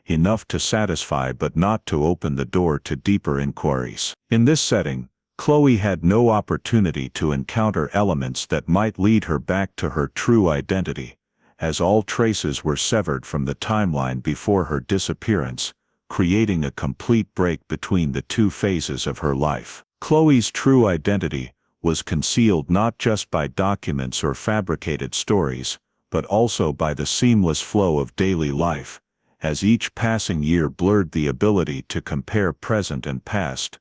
enough to satisfy but not to open the door to deeper inquiries. In this setting, Chloe had no opportunity to encounter elements that might lead her back to her true identity, as all traces were severed from the timeline before her disappearance, creating a complete break between the two phases of her life. Chloe's true identity was concealed not just by documents or fabricated stories, but also by the seamless flow of daily life, as each passing year blurred the ability to compare present and past,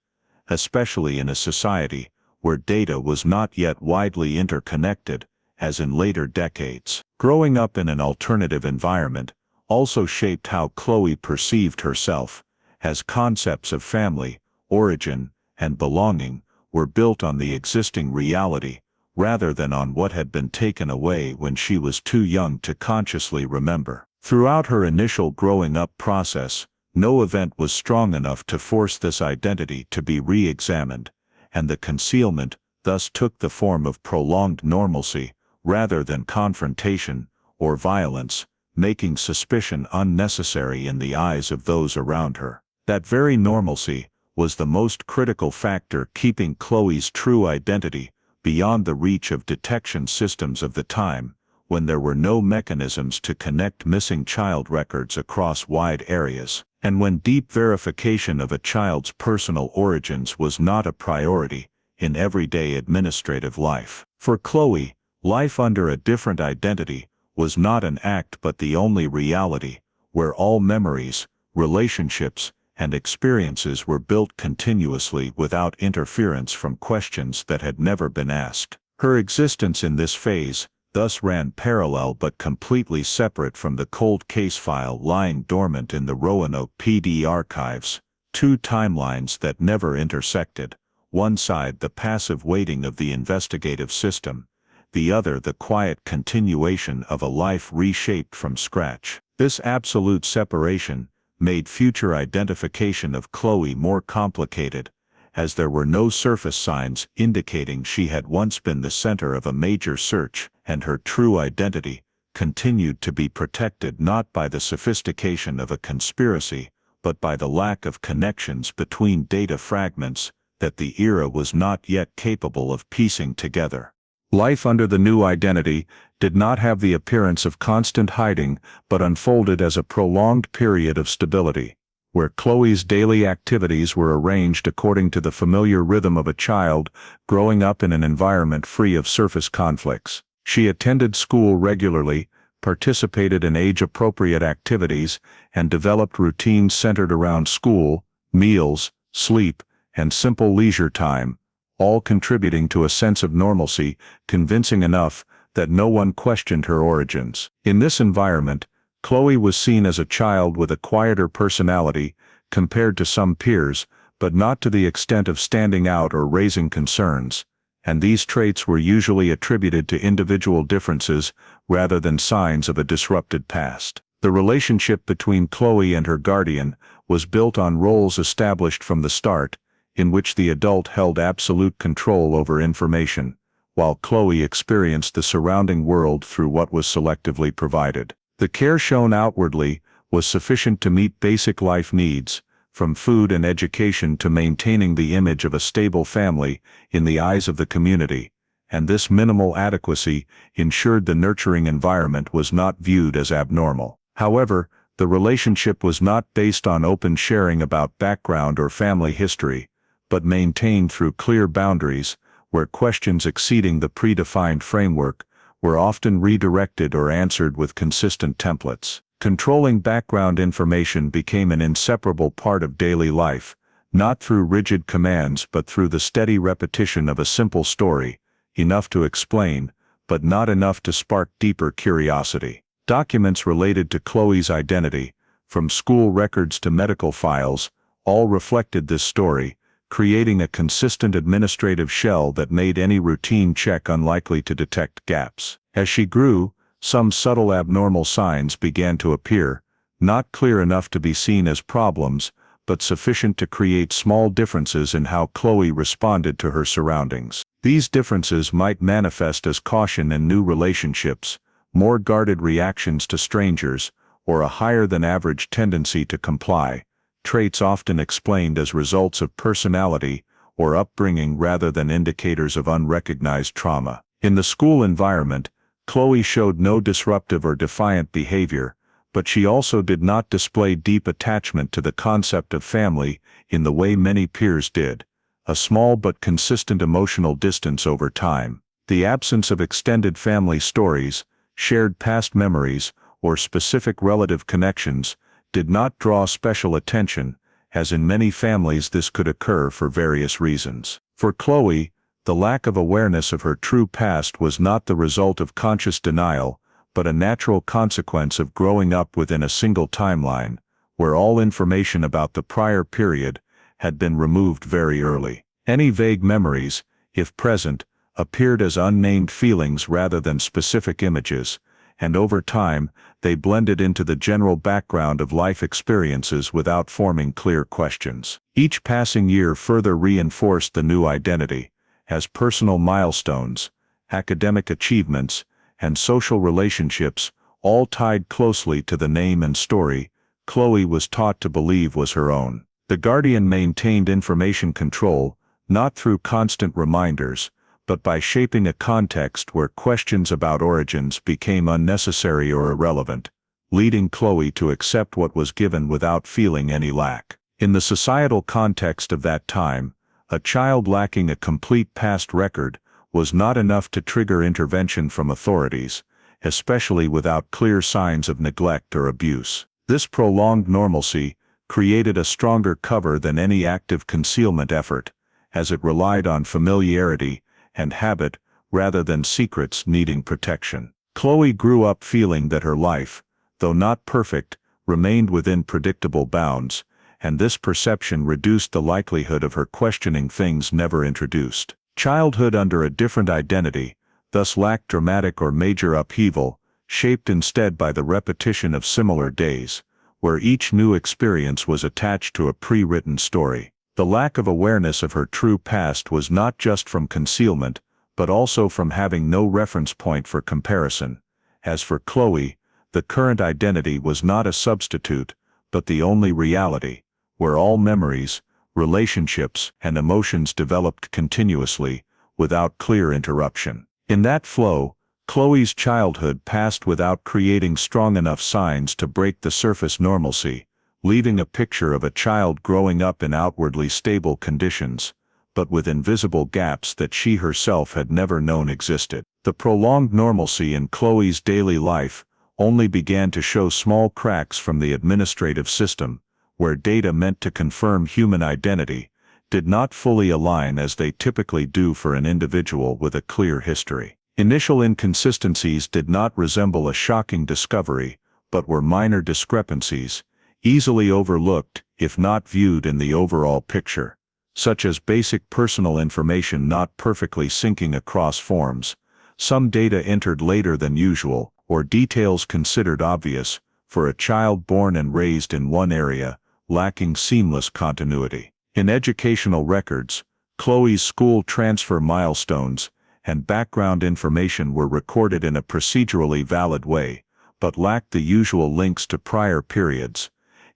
especially in a society where data was not yet widely interconnected, as in later decades. Growing up in an alternative environment also shaped how Chloe perceived herself, as concepts of family, origin, and belonging were built on the existing reality, rather than on what had been taken away when she was too young to consciously remember. Throughout her initial growing up process, no event was strong enough to force this identity to be re-examined, and the concealment thus took the form of prolonged normalcy, rather than confrontation or violence, making suspicion unnecessary in the eyes of those around her. That very normalcy was the most critical factor keeping Chloe's true identity beyond the reach of detection systems of the time, when there were no mechanisms to connect missing child records across wide areas, and when deep verification of a child's personal origins was not a priority in everyday administrative life. For Chloe, life under a different identity was not an act but the only reality, where all memories, relationships, and experiences were built continuously without interference from questions that had never been asked. Her existence in this phase thus ran parallel but completely separate from the cold case file lying dormant in the Roanoke PD archives, two timelines that never intersected, one side the passive waiting of the investigative system, the other the quiet continuation of a life reshaped from scratch. This absolute separation made future identification of Chloe more complicated, as there were no surface signs indicating she had once been the center of a major search, and her true identity continued to be protected not by the sophistication of a conspiracy, but by the lack of connections between data fragments that the era was not yet capable of piecing together. Life under the new identity did not have the appearance of constant hiding, but unfolded as a prolonged period of stability, where Chloe's daily activities were arranged according to the familiar rhythm of a child growing up in an environment free of surface conflicts. She attended school regularly, participated in age-appropriate activities, and developed routines centered around school, meals, sleep, and simple leisure time, all contributing to a sense of normalcy, convincing enough that no one questioned her origins. In this environment, Chloe was seen as a child with a quieter personality compared to some peers, but not to the extent of standing out or raising concerns, and these traits were usually attributed to individual differences rather than signs of a disrupted past. The relationship between Chloe and her guardian was built on roles established from the start, in which the adult held absolute control over information, while Chloe experienced the surrounding world through what was selectively provided. The care shown outwardly was sufficient to meet basic life needs, from food and education to maintaining the image of a stable family in the eyes of the community, and this minimal adequacy ensured the nurturing environment was not viewed as abnormal. However, the relationship was not based on open sharing about background or family history, but maintained through clear boundaries, where questions exceeding the predefined framework were often redirected or answered with consistent templates. Controlling background information became an inseparable part of daily life, not through rigid commands but through the steady repetition of a simple story, enough to explain, but not enough to spark deeper curiosity. Documents related to Chloe's identity, from school records to medical files, all reflected this story, creating a consistent administrative shell that made any routine check unlikely to detect gaps. As she grew, some subtle abnormal signs began to appear, not clear enough to be seen as problems, but sufficient to create small differences in how Chloe responded to her surroundings. These differences might manifest as caution in new relationships, more guarded reactions to strangers, or a higher-than-average tendency to comply, traits often explained as results of personality or upbringing rather than indicators of unrecognized trauma. In the school environment, Chloe showed no disruptive or defiant behavior, but she also did not display deep attachment to the concept of family in the way many peers did, a small but consistent emotional distance over time. The absence of extended family stories, shared past memories, or specific relative connections did not draw special attention, as in many families this could occur for various reasons. For Chloe, the lack of awareness of her true past was not the result of conscious denial, but a natural consequence of growing up within a single timeline, where all information about the prior period had been removed very early. Any vague memories, if present, appeared as unnamed feelings rather than specific images, and over time, they blended into the general background of life experiences without forming clear questions. Each passing year further reinforced the new identity, as personal milestones, academic achievements, and social relationships, all tied closely to the name and story Chloe was taught to believe was her own. The guardian maintained information control, not through constant reminders, but by shaping a context where questions about origins became unnecessary or irrelevant, leading Chloe to accept what was given without feeling any lack. In the societal context of that time, a child lacking a complete past record was not enough to trigger intervention from authorities, especially without clear signs of neglect or abuse. This prolonged normalcy created a stronger cover than any active concealment effort, as it relied on familiarity and habit rather than secrets needing protection. Chloe grew up feeling that her life, though not perfect, remained within predictable bounds, and this perception reduced the likelihood of her questioning things never introduced. Childhood under a different identity thus lacked dramatic or major upheaval, shaped instead by the repetition of similar days, where each new experience was attached to a pre-written story. The lack of awareness of her true past was not just from concealment, but also from having no reference point for comparison. As for Chloe, the current identity was not a substitute, but the only reality, where all memories, relationships, and emotions developed continuously, without clear interruption. In that flow, Chloe's childhood passed without creating strong enough signs to break the surface normalcy, leaving a picture of a child growing up in outwardly stable conditions, but with invisible gaps that she herself had never known existed. The prolonged normalcy in Chloe's daily life only began to show small cracks from the administrative system, where data meant to confirm human identity did not fully align as they typically do for an individual with a clear history. Initial inconsistencies did not resemble a shocking discovery, but were minor discrepancies, easily overlooked if not viewed in the overall picture, such as basic personal information not perfectly syncing across forms, some data entered later than usual, or details considered obvious for a child born and raised in one area, lacking seamless continuity. In educational records, Chloe's school transfer milestones and background information were recorded in a procedurally valid way, but lacked the usual links to prior periods,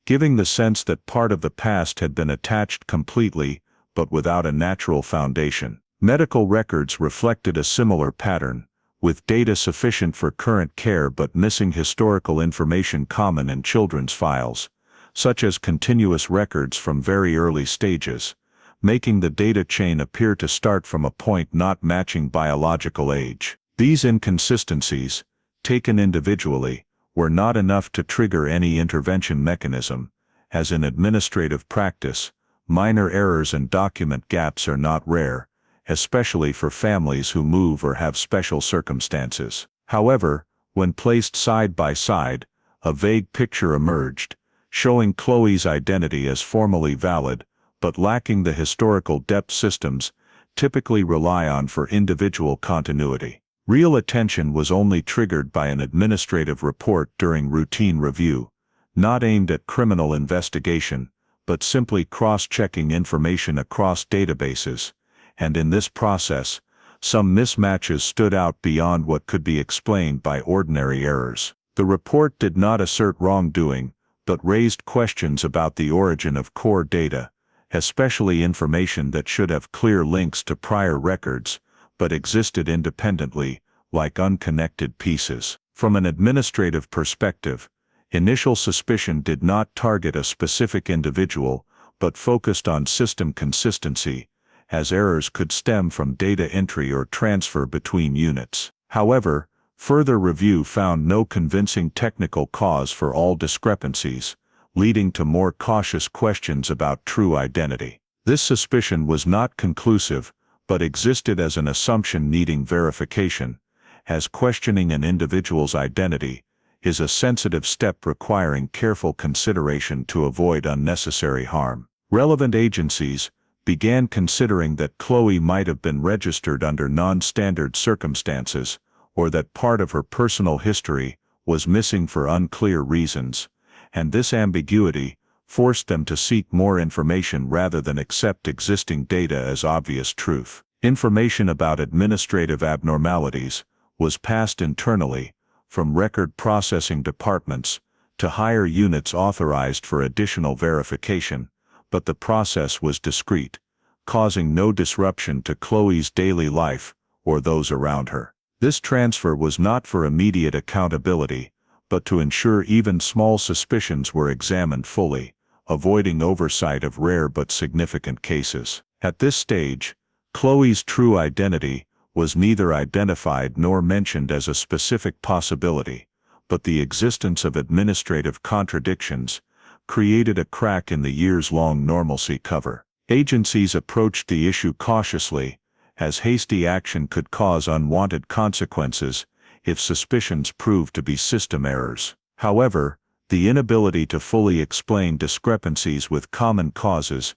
giving the sense that part of the past had been attached completely, but without a natural foundation. Medical records reflected a similar pattern, with data sufficient for current care but missing historical information common in children's files, such as continuous records from very early stages, making the data chain appear to start from a point not matching biological age. These inconsistencies, taken individually, were not enough to trigger any intervention mechanism, as in administrative practice, minor errors and document gaps are not rare, especially for families who move or have special circumstances. However, when placed side by side, a vague picture emerged, showing Chloe's identity as formally valid, but lacking the historical depth systems typically rely on for individual continuity. Real attention was only triggered by an administrative report during routine review, not aimed at criminal investigation, but simply cross-checking information across databases, and in this process, some mismatches stood out beyond what could be explained by ordinary errors. The report did not assert wrongdoing, but raised questions about the origin of core data, especially information that should have clear links to prior records, but existed independently, like unconnected pieces. From an administrative perspective, initial suspicion did not target a specific individual, but focused on system consistency, as errors could stem from data entry or transfer between units. However, further review found no convincing technical cause for all discrepancies, leading to more cautious questions about true identity. This suspicion was not conclusive, but existed as an assumption needing verification, as questioning an individual's identity is a sensitive step requiring careful consideration to avoid unnecessary harm. Relevant agencies began considering that Chloe might have been registered under non-standard circumstances, or that part of her personal history was missing for unclear reasons, and this ambiguity forced them to seek more information rather than accept existing data as obvious truth. Information about administrative abnormalities was passed internally, from record processing departments to higher units authorized for additional verification, but the process was discreet, causing no disruption to Chloe's daily life or those around her. This transfer was not for immediate accountability, but to ensure even small suspicions were examined fully, avoiding oversight of rare but significant cases. At this stage, Chloe's true identity was neither identified nor mentioned as a specific possibility, but the existence of administrative contradictions created a crack in the years-long normalcy cover. Agencies approached the issue cautiously, as hasty action could cause unwanted consequences if suspicions proved to be system errors. However, the inability to fully explain discrepancies with common causes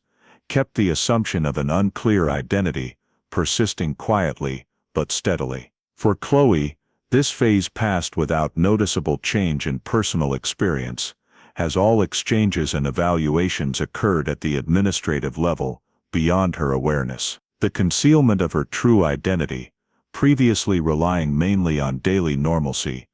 kept the assumption of an unclear identity persisting quietly but steadily. For Chloe, this phase passed without noticeable change in personal experience, as all exchanges and evaluations occurred at the administrative level, beyond her awareness. The concealment of her true identity, previously relying mainly on daily normalcy,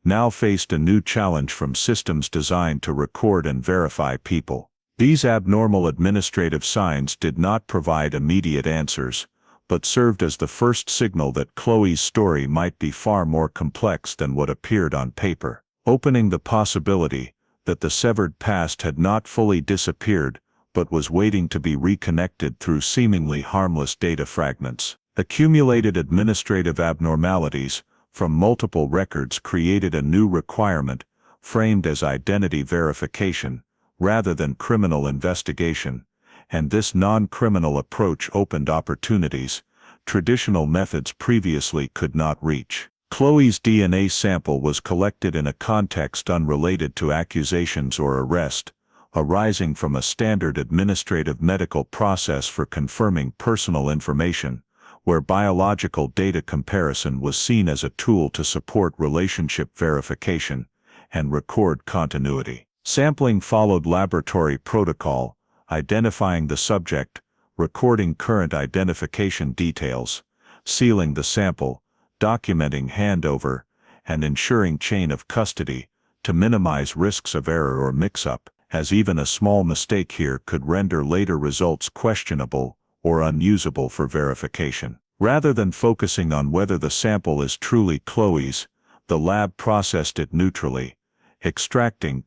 now faced a new challenge from systems designed to record and verify people. These abnormal administrative signs did not provide immediate answers, but served as the first signal that Chloe's story might be far more complex than what appeared on paper, opening the possibility that the severed past had not fully disappeared but was waiting to be reconnected through seemingly harmless data fragments. Accumulated administrative abnormalities from multiple records created a new requirement, framed as identity verification, rather than criminal investigation, and this non-criminal approach opened opportunities traditional methods previously could not reach. Chloe's DNA sample was collected in a context unrelated to accusations or arrest, arising from a standard administrative medical process for confirming personal information, where biological data comparison was seen as a tool to support relationship verification and record continuity. Sampling followed laboratory protocol, identifying the subject, recording current identification details, sealing the sample, documenting handover, and ensuring chain of custody to minimize risks of error or mix-up, as even a small mistake here could render later results questionable or unusable for verification. Rather than focusing on whether the sample is truly Chloe's, the lab processed it neutrally,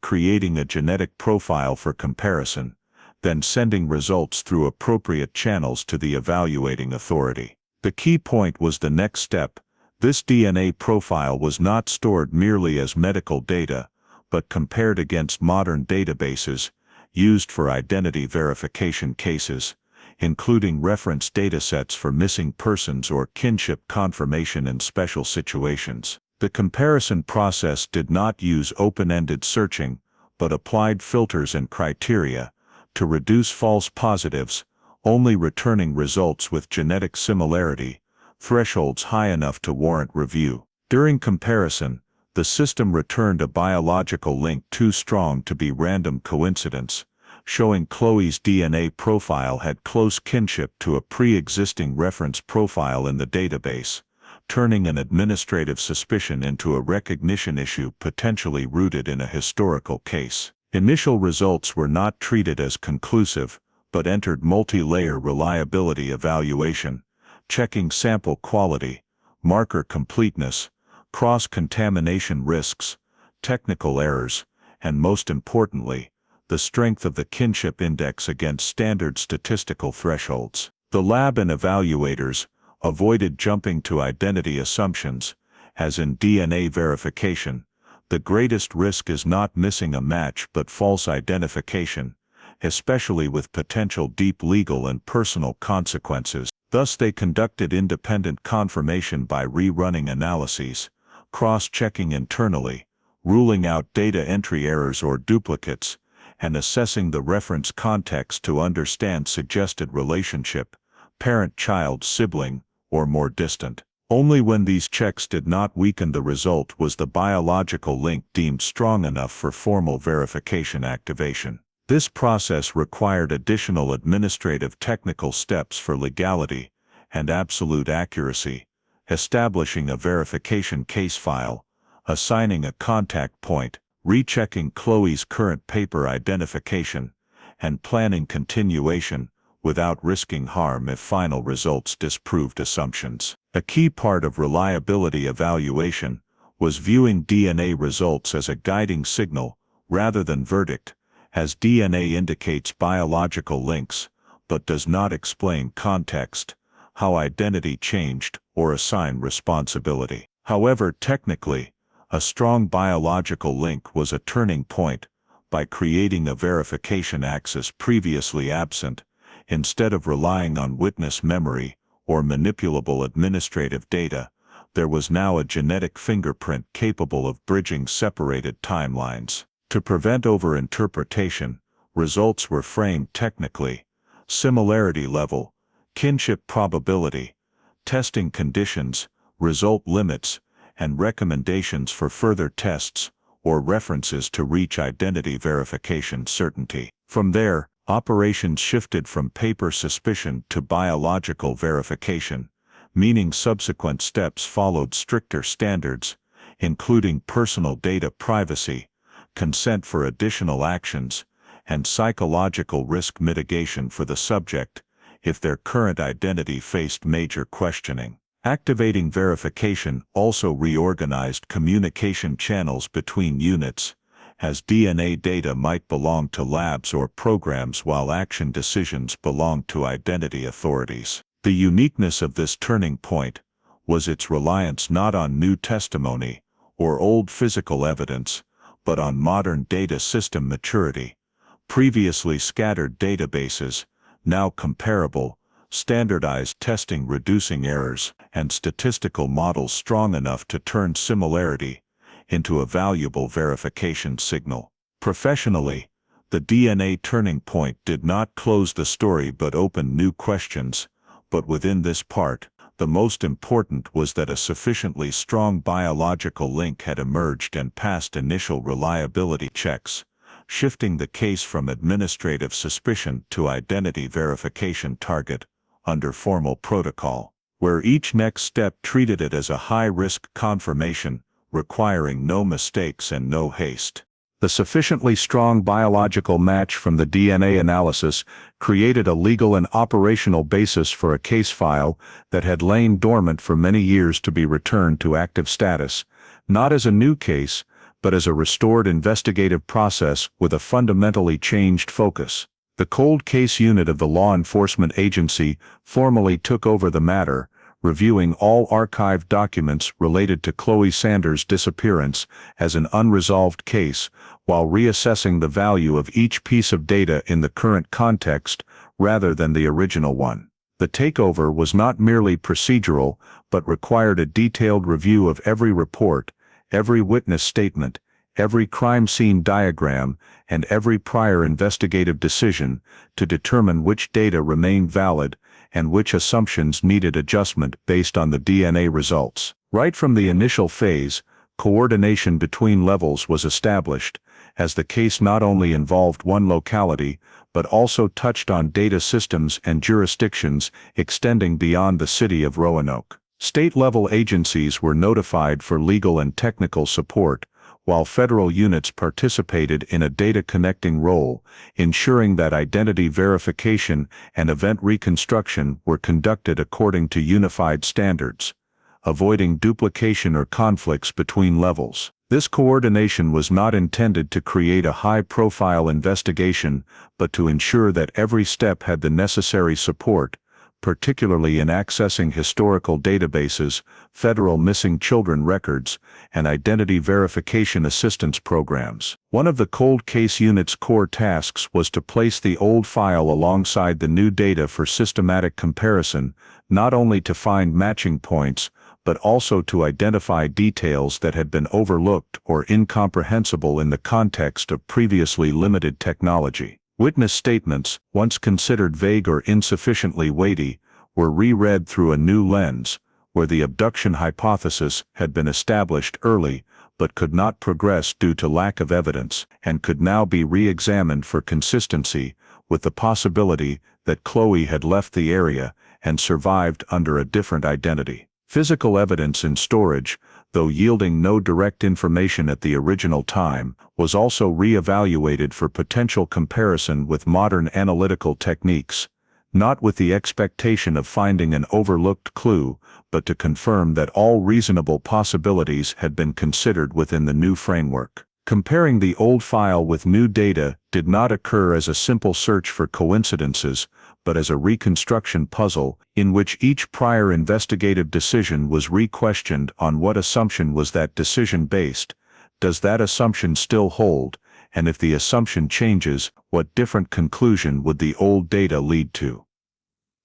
creating a genetic profile for comparison, then sending results through appropriate channels to the evaluating authority. The key point was the next step. This DNA profile was not stored merely as medical data, but compared against modern databases used for identity verification cases, including reference datasets for missing persons or kinship confirmation in special situations. The comparison process did not use open-ended searching, but applied filters and criteria to reduce false positives, only returning results with genetic similarity, thresholds high enough to warrant review. During comparison, the system returned a biological link too strong to be random coincidence, showing Chloe's DNA profile had close kinship to a pre-existing reference profile in the database, turning an administrative suspicion into a recognition issue potentially rooted in a historical case. Initial results were not treated as conclusive, but entered multi-layer reliability evaluation, checking sample quality, marker completeness, cross-contamination risks, technical errors, and most importantly, the strength of the kinship index against standard statistical thresholds. The lab and evaluators avoided jumping to identity assumptions, as in DNA verification. The greatest risk is not missing a match but false identification, especially with potential deep legal and personal consequences. Thus they conducted independent confirmation by rerunning analyses, cross-checking internally, ruling out data entry errors or duplicates, and assessing the reference context to understand suggested relationship, parent-child, sibling, or more distant. Only when these checks did not weaken the result was the biological link deemed strong enough for formal verification activation. This process required additional administrative technical steps for legality and absolute accuracy, establishing a verification case file, assigning a contact point, rechecking Chloe's current paper identification, and planning continuation without risking harm if final results disproved assumptions. A key part of reliability evaluation was viewing DNA results as a guiding signal rather than verdict, as DNA indicates biological links, but does not explain context, how identity changed, or assign responsibility. However, technically, a strong biological link was a turning point by creating a verification axis previously absent, instead of relying on witness memory or manipulable administrative data. There was now a genetic fingerprint capable of bridging separated timelines. To prevent overinterpretation, results were framed technically: similarity level, kinship probability, testing conditions, result limits, and recommendations for further tests or references to reach identity verification certainty. From there, operations shifted from paper suspicion to biological verification, meaning subsequent steps followed stricter standards, including personal data privacy, consent for additional actions, and psychological risk mitigation for the subject if their current identity faced major questioning. Activating verification also reorganized communication channels between units, as DNA data might belong to labs or programs while action decisions belonged to identity authorities. The uniqueness of this turning point was its reliance not on new testimony or old physical evidence, but on modern data system maturity. Previously scattered databases, now comparable, standardized testing reducing errors, and statistical models strong enough to turn similarity into a valuable verification signal. Professionally, the DNA turning point did not close the story but opened new questions, but within this part, the most important was that a sufficiently strong biological link had emerged and passed initial reliability checks, shifting the case from administrative suspicion to identity verification target under formal protocol, where each next step treated it as a high-risk confirmation, requiring no mistakes and no haste. The sufficiently strong biological match from the DNA analysis created a legal and operational basis for a case file that had lain dormant for many years to be returned to active status, not as a new case, but as a restored investigative process with a fundamentally changed focus. The cold case unit of the law enforcement agency formally took over the matter, reviewing all archived documents related to Chloe Sanders' disappearance as an unresolved case, while reassessing the value of each piece of data in the current context rather than the original one. The takeover was not merely procedural, but required a detailed review of every report, every witness statement, every crime scene diagram, and every prior investigative decision to determine which data remained valid and which assumptions needed adjustment based on the DNA results. Right from the initial phase, coordination between levels was established, as the case not only involved one locality, but also touched on data systems and jurisdictions extending beyond the city of Roanoke. State-level agencies were notified for legal and technical support, while federal units participated in a data-connecting role, ensuring that identity verification and event reconstruction were conducted according to unified standards, avoiding duplication or conflicts between levels. This coordination was not intended to create a high-profile investigation, but to ensure that every step had the necessary support, particularly in accessing historical databases, federal missing children records, and identity verification assistance programs. One of the cold case unit's core tasks was to place the old file alongside the new data for systematic comparison, not only to find matching points, but also to identify details that had been overlooked or incomprehensible in the context of previously limited technology. Witness statements, once considered vague or insufficiently weighty, were reread through a new lens, where the abduction hypothesis had been established early but could not progress due to lack of evidence, and could now be re-examined for consistency with the possibility that Chloe had left the area and survived under a different identity. Physical evidence in storage, though yielding no direct information at the original time, was also re-evaluated for potential comparison with modern analytical techniques, not with the expectation of finding an overlooked clue, but to confirm that all reasonable possibilities had been considered within the new framework. Comparing the old file with new data did not occur as a simple search for coincidences, but as a reconstruction puzzle in which each prior investigative decision was re-questioned on what assumption was that decision based, does that assumption still hold, and if the assumption changes, what different conclusion would the old data lead to?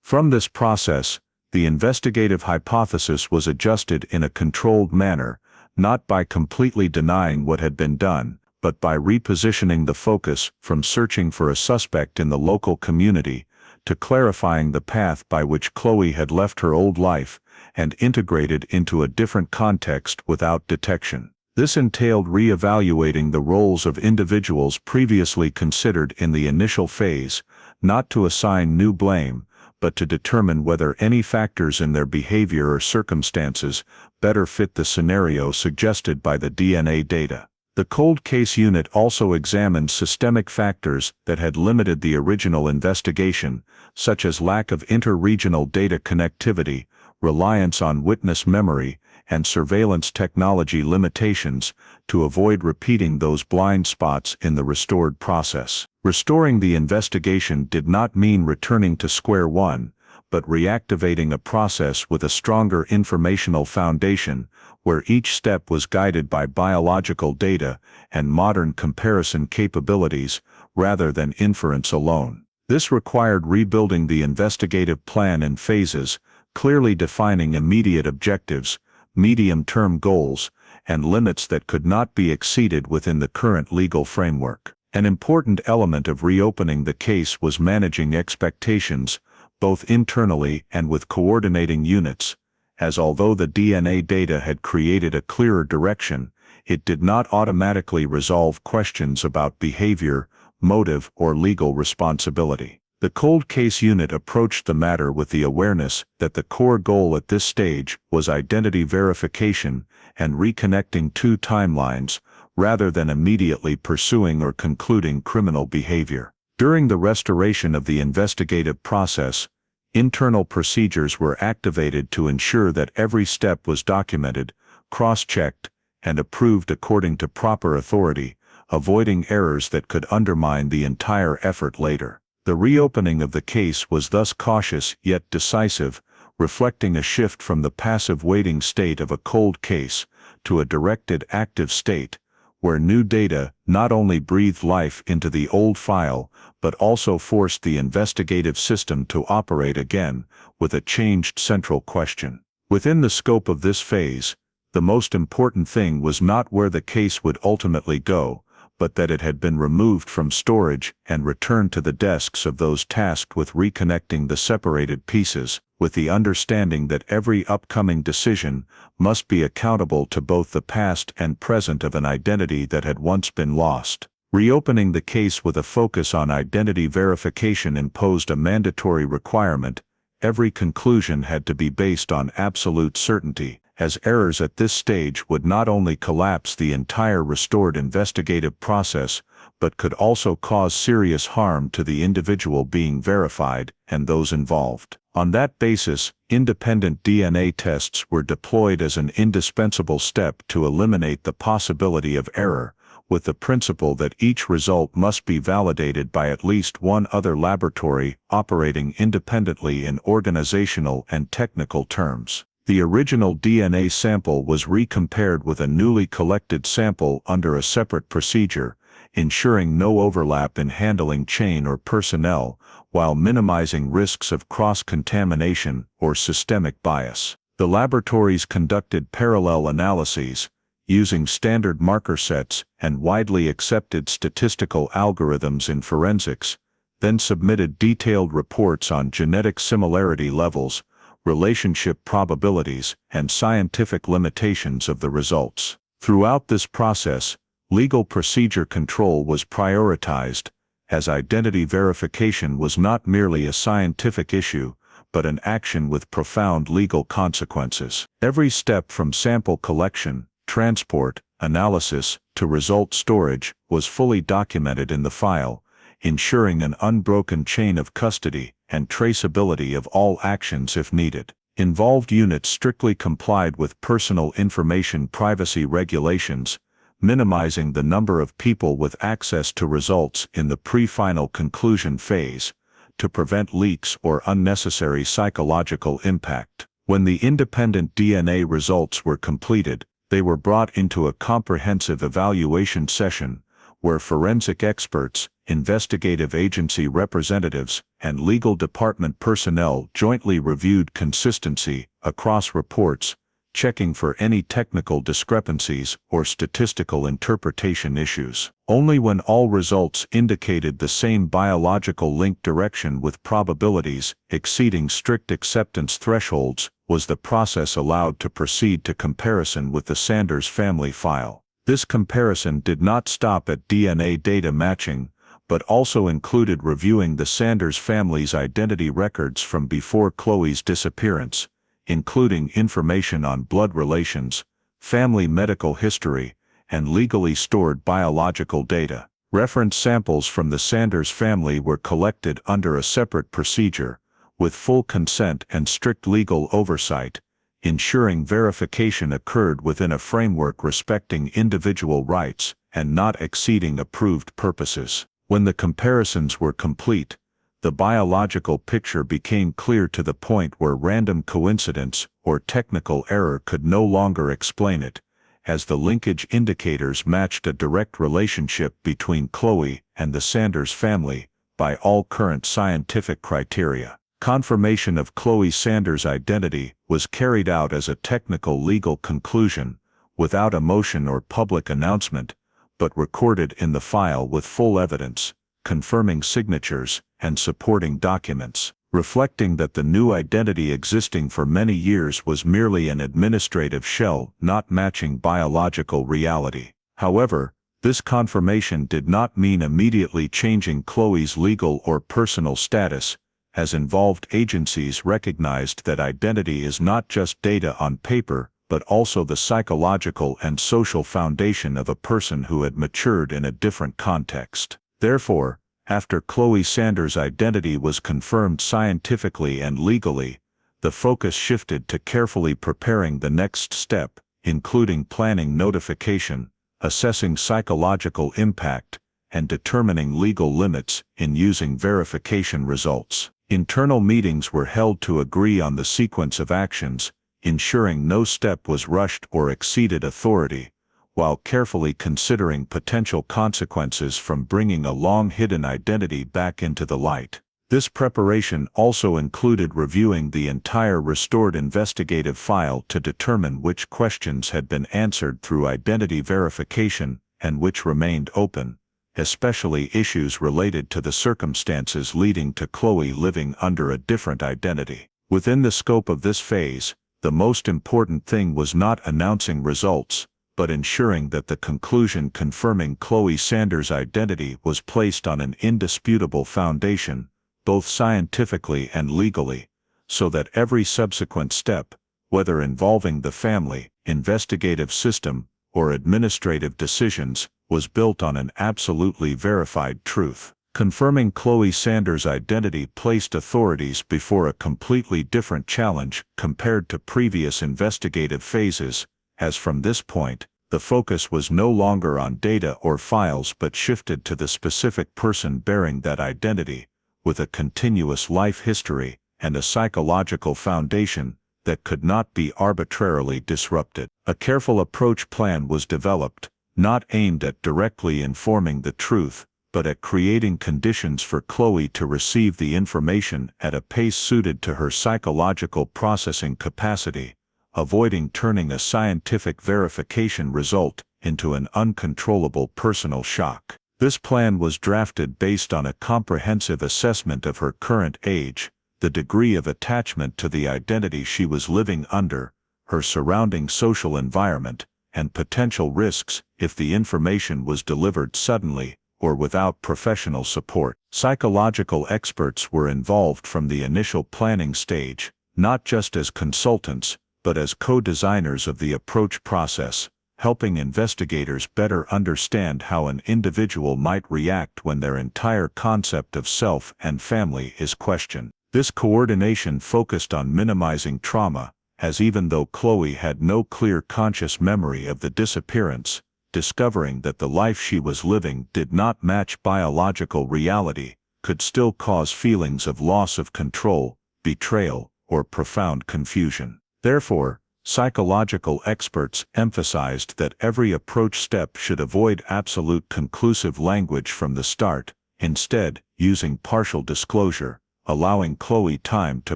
From this process, the investigative hypothesis was adjusted in a controlled manner, not by completely denying what had been done, but by repositioning the focus from searching for a suspect in the local community to clarifying the path by which Chloe had left her old life and integrated into a different context without detection. This entailed re-evaluating the roles of individuals previously considered in the initial phase, not to assign new blame, but to determine whether any factors in their behavior or circumstances better fit the scenario suggested by the DNA data. The cold case unit also examined systemic factors that had limited the original investigation, such as lack of inter-regional data connectivity, reliance on witness memory, and surveillance technology limitations, to avoid repeating those blind spots in the restored process. Restoring the investigation did not mean returning to square one, but reactivating a process with a stronger informational foundation, where each step was guided by biological data and modern comparison capabilities rather than inference alone. This required rebuilding the investigative plan in phases, clearly defining immediate objectives, medium-term goals, and limits that could not be exceeded within the current legal framework. An important element of reopening the case was managing expectations, both internally and with coordinating units, as although the DNA data had created a clearer direction, it did not automatically resolve questions about behavior, motive, or legal responsibility. The cold case unit approached the matter with the awareness that the core goal at this stage was identity verification and reconnecting two timelines, rather than immediately pursuing or concluding criminal behavior. During the restoration of the investigative process, internal procedures were activated to ensure that every step was documented, cross-checked, and approved according to proper authority, avoiding errors that could undermine the entire effort later. The reopening of the case was thus cautious yet decisive, reflecting a shift from the passive waiting state of a cold case to a directed active state, where new data not only breathed life into the old file but also forced the investigative system to operate again with a changed central question. Within the scope of this phase, the most important thing was not where the case would ultimately go, but that it had been removed from storage and returned to the desks of those tasked with reconnecting the separated pieces, with the understanding that every upcoming decision must be accountable to both the past and present of an identity that had once been lost. Reopening the case with a focus on identity verification imposed a mandatory requirement. Every conclusion had to be based on absolute certainty, as errors at this stage would not only collapse the entire restored investigative process, but could also cause serious harm to the individual being verified and those involved. On that basis, independent DNA tests were deployed as an indispensable step to eliminate the possibility of error, with the principle that each result must be validated by at least one other laboratory operating independently in organizational and technical terms. The original DNA sample was recompared with a newly collected sample under a separate procedure, ensuring no overlap in handling chain or personnel, while minimizing risks of cross-contamination or systemic bias. The laboratories conducted parallel analyses, using standard marker sets and widely accepted statistical algorithms in forensics, then submitted detailed reports on genetic similarity levels, relationship probabilities, and scientific limitations of the results. Throughout this process, legal procedure control was prioritized, as identity verification was not merely a scientific issue, but an action with profound legal consequences. Every step from sample collection, transport, analysis, to result storage was fully documented in the file, ensuring an unbroken chain of custody and traceability of all actions if needed. Involved units strictly complied with personal information privacy regulations, minimizing the number of people with access to results in the pre-final conclusion phase, to prevent leaks or unnecessary psychological impact. When the independent DNA results were completed, they were brought into a comprehensive evaluation session, where forensic experts, investigative agency representatives, and legal department personnel jointly reviewed consistency across reports, checking for any technical discrepancies or statistical interpretation issues. Only when all results indicated the same biological link direction with probabilities exceeding strict acceptance thresholds was the process allowed to proceed to comparison with the Sanders family file. This comparison did not stop at DNA data matching, but also included reviewing the Sanders family's identity records from before Chloe's disappearance, including information on blood relations, family medical history, and legally stored biological data. Reference samples from the Sanders family were collected under a separate procedure, with full consent and strict legal oversight, ensuring verification occurred within a framework respecting individual rights and not exceeding approved purposes. When the comparisons were complete, the biological picture became clear to the point where random coincidence or technical error could no longer explain it, as the linkage indicators matched a direct relationship between Chloe and the Sanders family by all current scientific criteria. Confirmation of Chloe Sanders' identity was carried out as a technical legal conclusion, without a motion or public announcement, but recorded in the file with full evidence, confirming signatures, and supporting documents, reflecting that the new identity existing for many years was merely an administrative shell not matching biological reality. However, this confirmation did not mean immediately changing Chloe's legal or personal status, as involved agencies recognized that identity is not just data on paper, but also the psychological and social foundation of a person who had matured in a different context. Therefore, after Chloe Sanders' identity was confirmed scientifically and legally, the focus shifted to carefully preparing the next step, including planning notification, assessing psychological impact, and determining legal limits in using verification results. Internal meetings were held to agree on the sequence of actions, ensuring no step was rushed or exceeded authority, while carefully considering potential consequences from bringing a long-hidden identity back into the light. This preparation also included reviewing the entire restored investigative file to determine which questions had been answered through identity verification and which remained open, especially issues related to the circumstances leading to Chloe living under a different identity. Within the scope of this phase, the most important thing was not announcing results, but ensuring that the conclusion confirming Chloe Sanders' identity was placed on an indisputable foundation, both scientifically and legally, so that every subsequent step, whether involving the family, investigative system, or administrative decisions, was built on an absolutely verified truth. Confirming Chloe Sanders' identity placed authorities before a completely different challenge compared to previous investigative phases, as from this point, the focus was no longer on data or files but shifted to the specific person bearing that identity, with a continuous life history and a psychological foundation that could not be arbitrarily disrupted. A careful approach plan was developed, not aimed at directly informing the truth, but at creating conditions for Chloe to receive the information at a pace suited to her psychological processing capacity, avoiding turning a scientific verification result into an uncontrollable personal shock. This plan was drafted based on a comprehensive assessment of her current age, the degree of attachment to the identity she was living under, her surrounding social environment, and potential risks if the information was delivered suddenly or without professional support. Psychological experts were involved from the initial planning stage, not just as consultants, but as co-designers of the approach process, helping investigators better understand how an individual might react when their entire concept of self and family is questioned. This coordination focused on minimizing trauma, as even though Chloe had no clear conscious memory of the disappearance, discovering that the life she was living did not match biological reality could still cause feelings of loss of control, betrayal, or profound confusion. Therefore, psychological experts emphasized that every approach step should avoid absolute conclusive language from the start, instead, using partial disclosure, allowing Chloe time to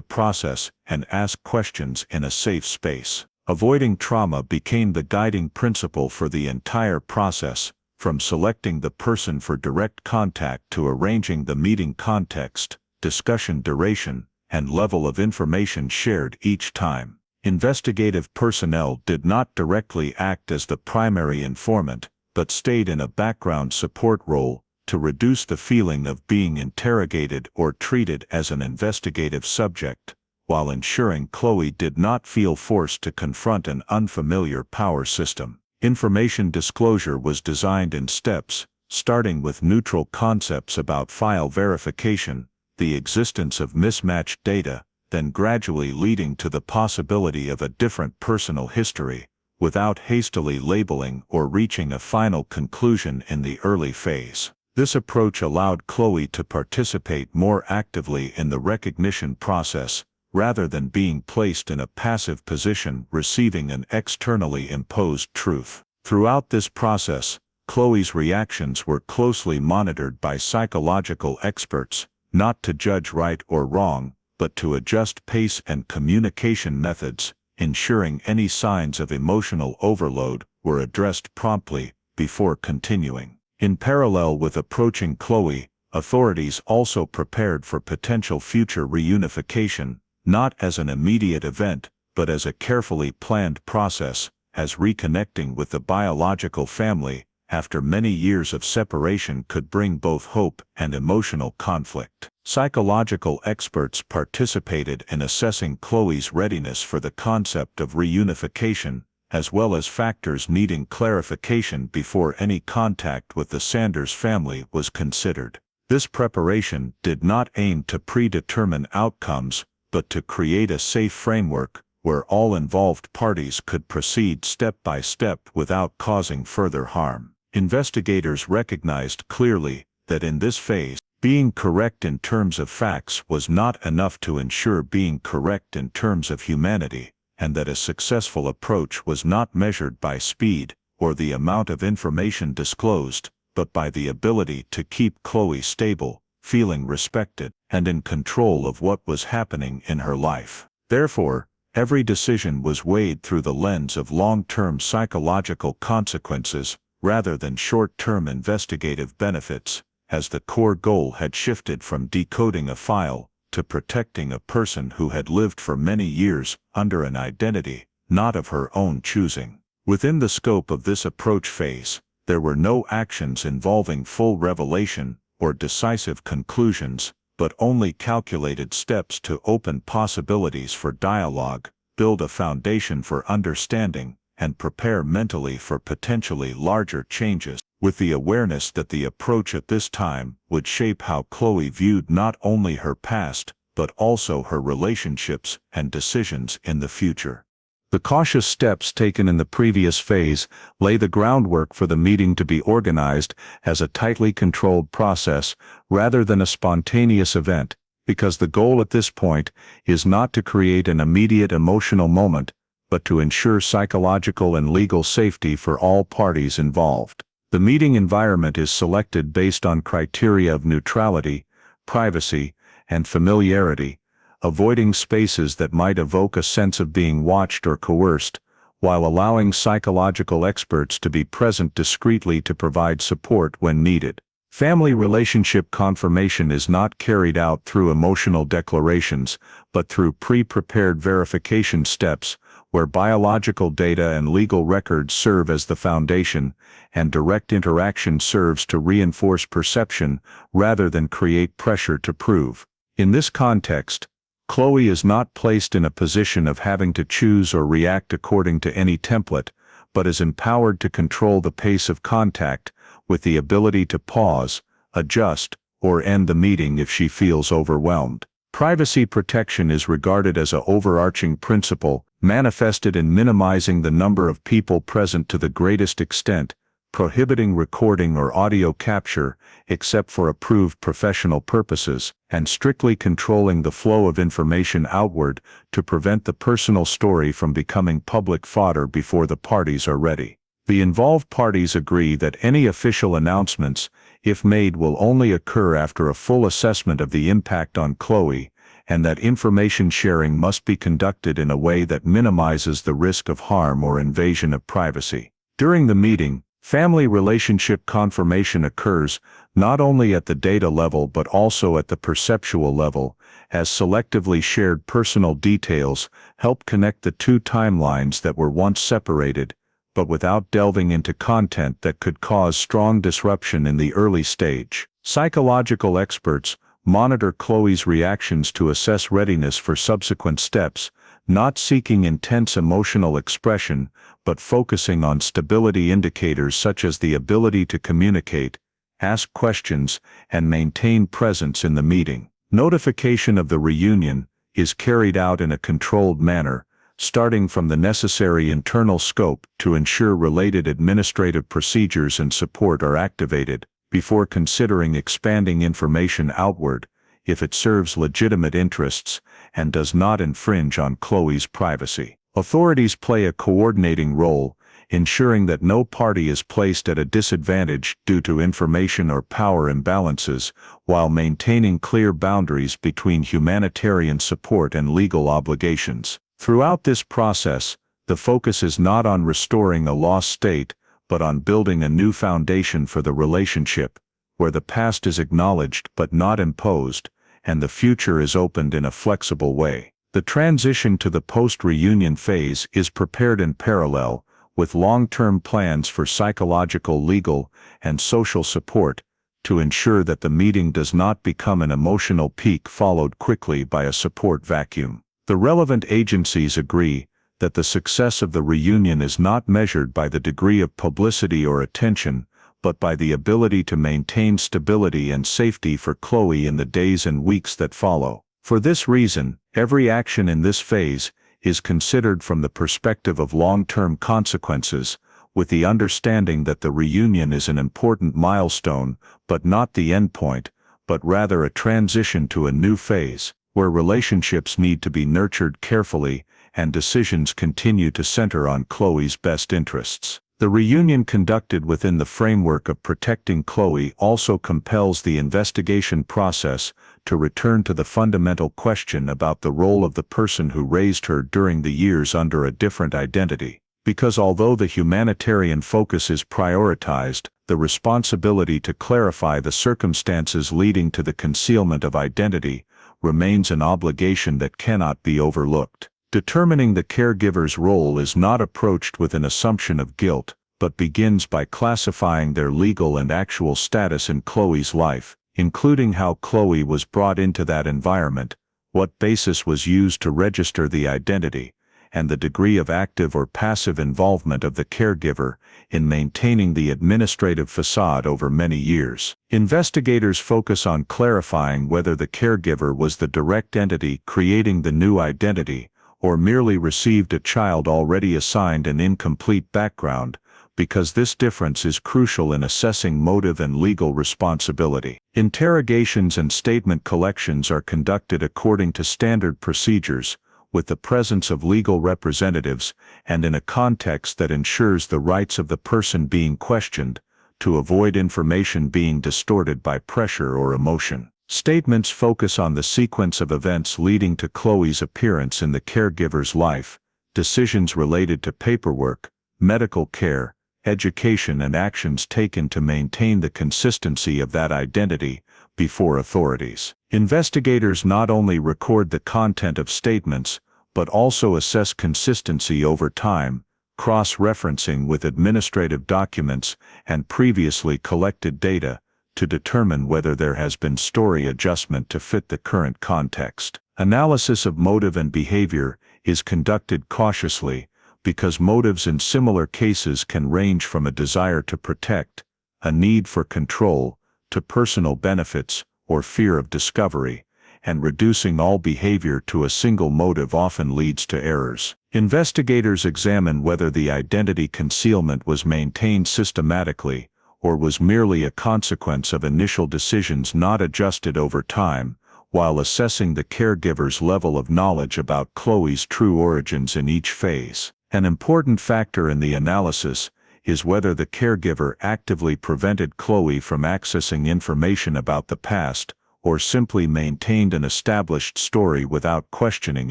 process and ask questions in a safe space. Avoiding trauma became the guiding principle for the entire process, from selecting the person for direct contact to arranging the meeting context, discussion duration, and level of information shared each time. Investigative personnel did not directly act as the primary informant, but stayed in a background support role, to reduce the feeling of being interrogated or treated as an investigative subject, while ensuring Chloe did not feel forced to confront an unfamiliar power system. Information disclosure was designed in steps, starting with neutral concepts about file verification, the existence of mismatched data, then gradually leading to the possibility of a different personal history, without hastily labeling or reaching a final conclusion in the early phase. This approach allowed Chloe to participate more actively in the recognition process, rather than being placed in a passive position receiving an externally imposed truth. Throughout this process, Chloe's reactions were closely monitored by psychological experts, not to judge right or wrong, but to adjust pace and communication methods, ensuring any signs of emotional overload were addressed promptly before continuing. In parallel with approaching Chloe, authorities also prepared for potential future reunification, not as an immediate event, but as a carefully planned process, as reconnecting with the biological family after many years of separation could bring both hope and emotional conflict. Psychological experts participated in assessing Chloe's readiness for the concept of reunification, as well as factors needing clarification before any contact with the Sanders family was considered. This preparation did not aim to predetermine outcomes, but to create a safe framework where all involved parties could proceed step by step without causing further harm. Investigators recognized clearly that in this phase, being correct in terms of facts was not enough to ensure being correct in terms of humanity, and that a successful approach was not measured by speed or the amount of information disclosed, but by the ability to keep Chloe stable, feeling respected, and in control of what was happening in her life. Therefore, every decision was weighed through the lens of long-term psychological consequences rather than short-term investigative benefits, as the core goal had shifted from decoding a file to protecting a person who had lived for many years under an identity not of her own choosing. Within the scope of this approach phase, there were no actions involving full revelation or decisive conclusions, but only calculated steps to open possibilities for dialogue, build a foundation for understanding, and prepare mentally for potentially larger changes, with the awareness that the approach at this time would shape how Chloe viewed not only her past, but also her relationships and decisions in the future. The cautious steps taken in the previous phase lay the groundwork for the meeting to be organized as a tightly controlled process rather than a spontaneous event, because the goal at this point is not to create an immediate emotional moment, but to ensure psychological and legal safety for all parties involved. The meeting environment is selected based on criteria of neutrality, privacy, and familiarity, avoiding spaces that might evoke a sense of being watched or coerced, while allowing psychological experts to be present discreetly to provide support when needed. Family relationship confirmation is not carried out through emotional declarations, but through pre-prepared verification steps, where biological data and legal records serve as the foundation, and direct interaction serves to reinforce perception rather than create pressure to prove. In this context, Chloe is not placed in a position of having to choose or react according to any template, but is empowered to control the pace of contact, with the ability to pause, adjust, or end the meeting if she feels overwhelmed. Privacy protection is regarded as an overarching principle, manifested in minimizing the number of people present to the greatest extent, prohibiting recording or audio capture, except for approved professional purposes, and strictly controlling the flow of information outward to prevent the personal story from becoming public fodder before the parties are ready. The involved parties agree that any official announcements, if made, will only occur after a full assessment of the impact on Chloe, and that information sharing must be conducted in a way that minimizes the risk of harm or invasion of privacy. During the meeting, family relationship confirmation occurs not only at the data level but also at the perceptual level, as selectively shared personal details help connect the two timelines that were once separated, but without delving into content that could cause strong disruption in the early stage. Psychological experts monitor Chloe's reactions to assess readiness for subsequent steps, not seeking intense emotional expression, but focusing on stability indicators such as the ability to communicate, ask questions, and maintain presence in the meeting. Notification of the reunion is carried out in a controlled manner, starting from the necessary internal scope to ensure related administrative procedures and support are activated, before considering expanding information outward, if it serves legitimate interests and does not infringe on Chloe's privacy. Authorities play a coordinating role, ensuring that no party is placed at a disadvantage due to information or power imbalances, while maintaining clear boundaries between humanitarian support and legal obligations. Throughout this process, the focus is not on restoring a lost state, but on building a new foundation for the relationship, where the past is acknowledged but not imposed, and the future is opened in a flexible way. The transition to the post-reunion phase is prepared in parallel, with long-term plans for psychological, legal, and social support, to ensure that the meeting does not become an emotional peak followed quickly by a support vacuum. The relevant agencies agree that the success of the reunion is not measured by the degree of publicity or attention, but by the ability to maintain stability and safety for Chloe in the days and weeks that follow. For this reason, every action in this phase is considered from the perspective of long-term consequences, with the understanding that the reunion is an important milestone, but not the endpoint, but rather a transition to a new phase, where relationships need to be nurtured carefully and decisions continue to center on Chloe's best interests. The reunion conducted within the framework of protecting Chloe also compels the investigation process to return to the fundamental question about the role of the person who raised her during the years under a different identity. Because although the humanitarian focus is prioritized, the responsibility to clarify the circumstances leading to the concealment of identity remains an obligation that cannot be overlooked. Determining the caregiver's role is not approached with an assumption of guilt, but begins by classifying their legal and actual status in Chloe's life, including how Chloe was brought into that environment, what basis was used to register the identity, and the degree of active or passive involvement of the caregiver in maintaining the administrative facade over many years. Investigators focus on clarifying whether the caregiver was the direct entity creating the new identity, or merely received a child already assigned an incomplete background, because this difference is crucial in assessing motive and legal responsibility. Interrogations and statement collections are conducted according to standard procedures, with the presence of legal representatives, and in a context that ensures the rights of the person being questioned, to avoid information being distorted by pressure or emotion. Statements focus on the sequence of events leading to Chloe's appearance in the caregiver's life, decisions related to paperwork, medical care, education, and actions taken to maintain the consistency of that identity before authorities. Investigators not only record the content of statements, but also assess consistency over time, cross-referencing with administrative documents and previously collected data, to determine whether there has been story adjustment to fit the current context. Analysis of motive and behavior is conducted cautiously, because motives in similar cases can range from a desire to protect, a need for control, to personal benefits or fear of discovery, and reducing all behavior to a single motive often leads to errors. Investigators examine whether the identity concealment was maintained systematically, or was merely a consequence of initial decisions not adjusted over time, while assessing the caregiver's level of knowledge about Chloe's true origins in each phase. An important factor in the analysis is whether the caregiver actively prevented Chloe from accessing information about the past, or simply maintained an established story without questioning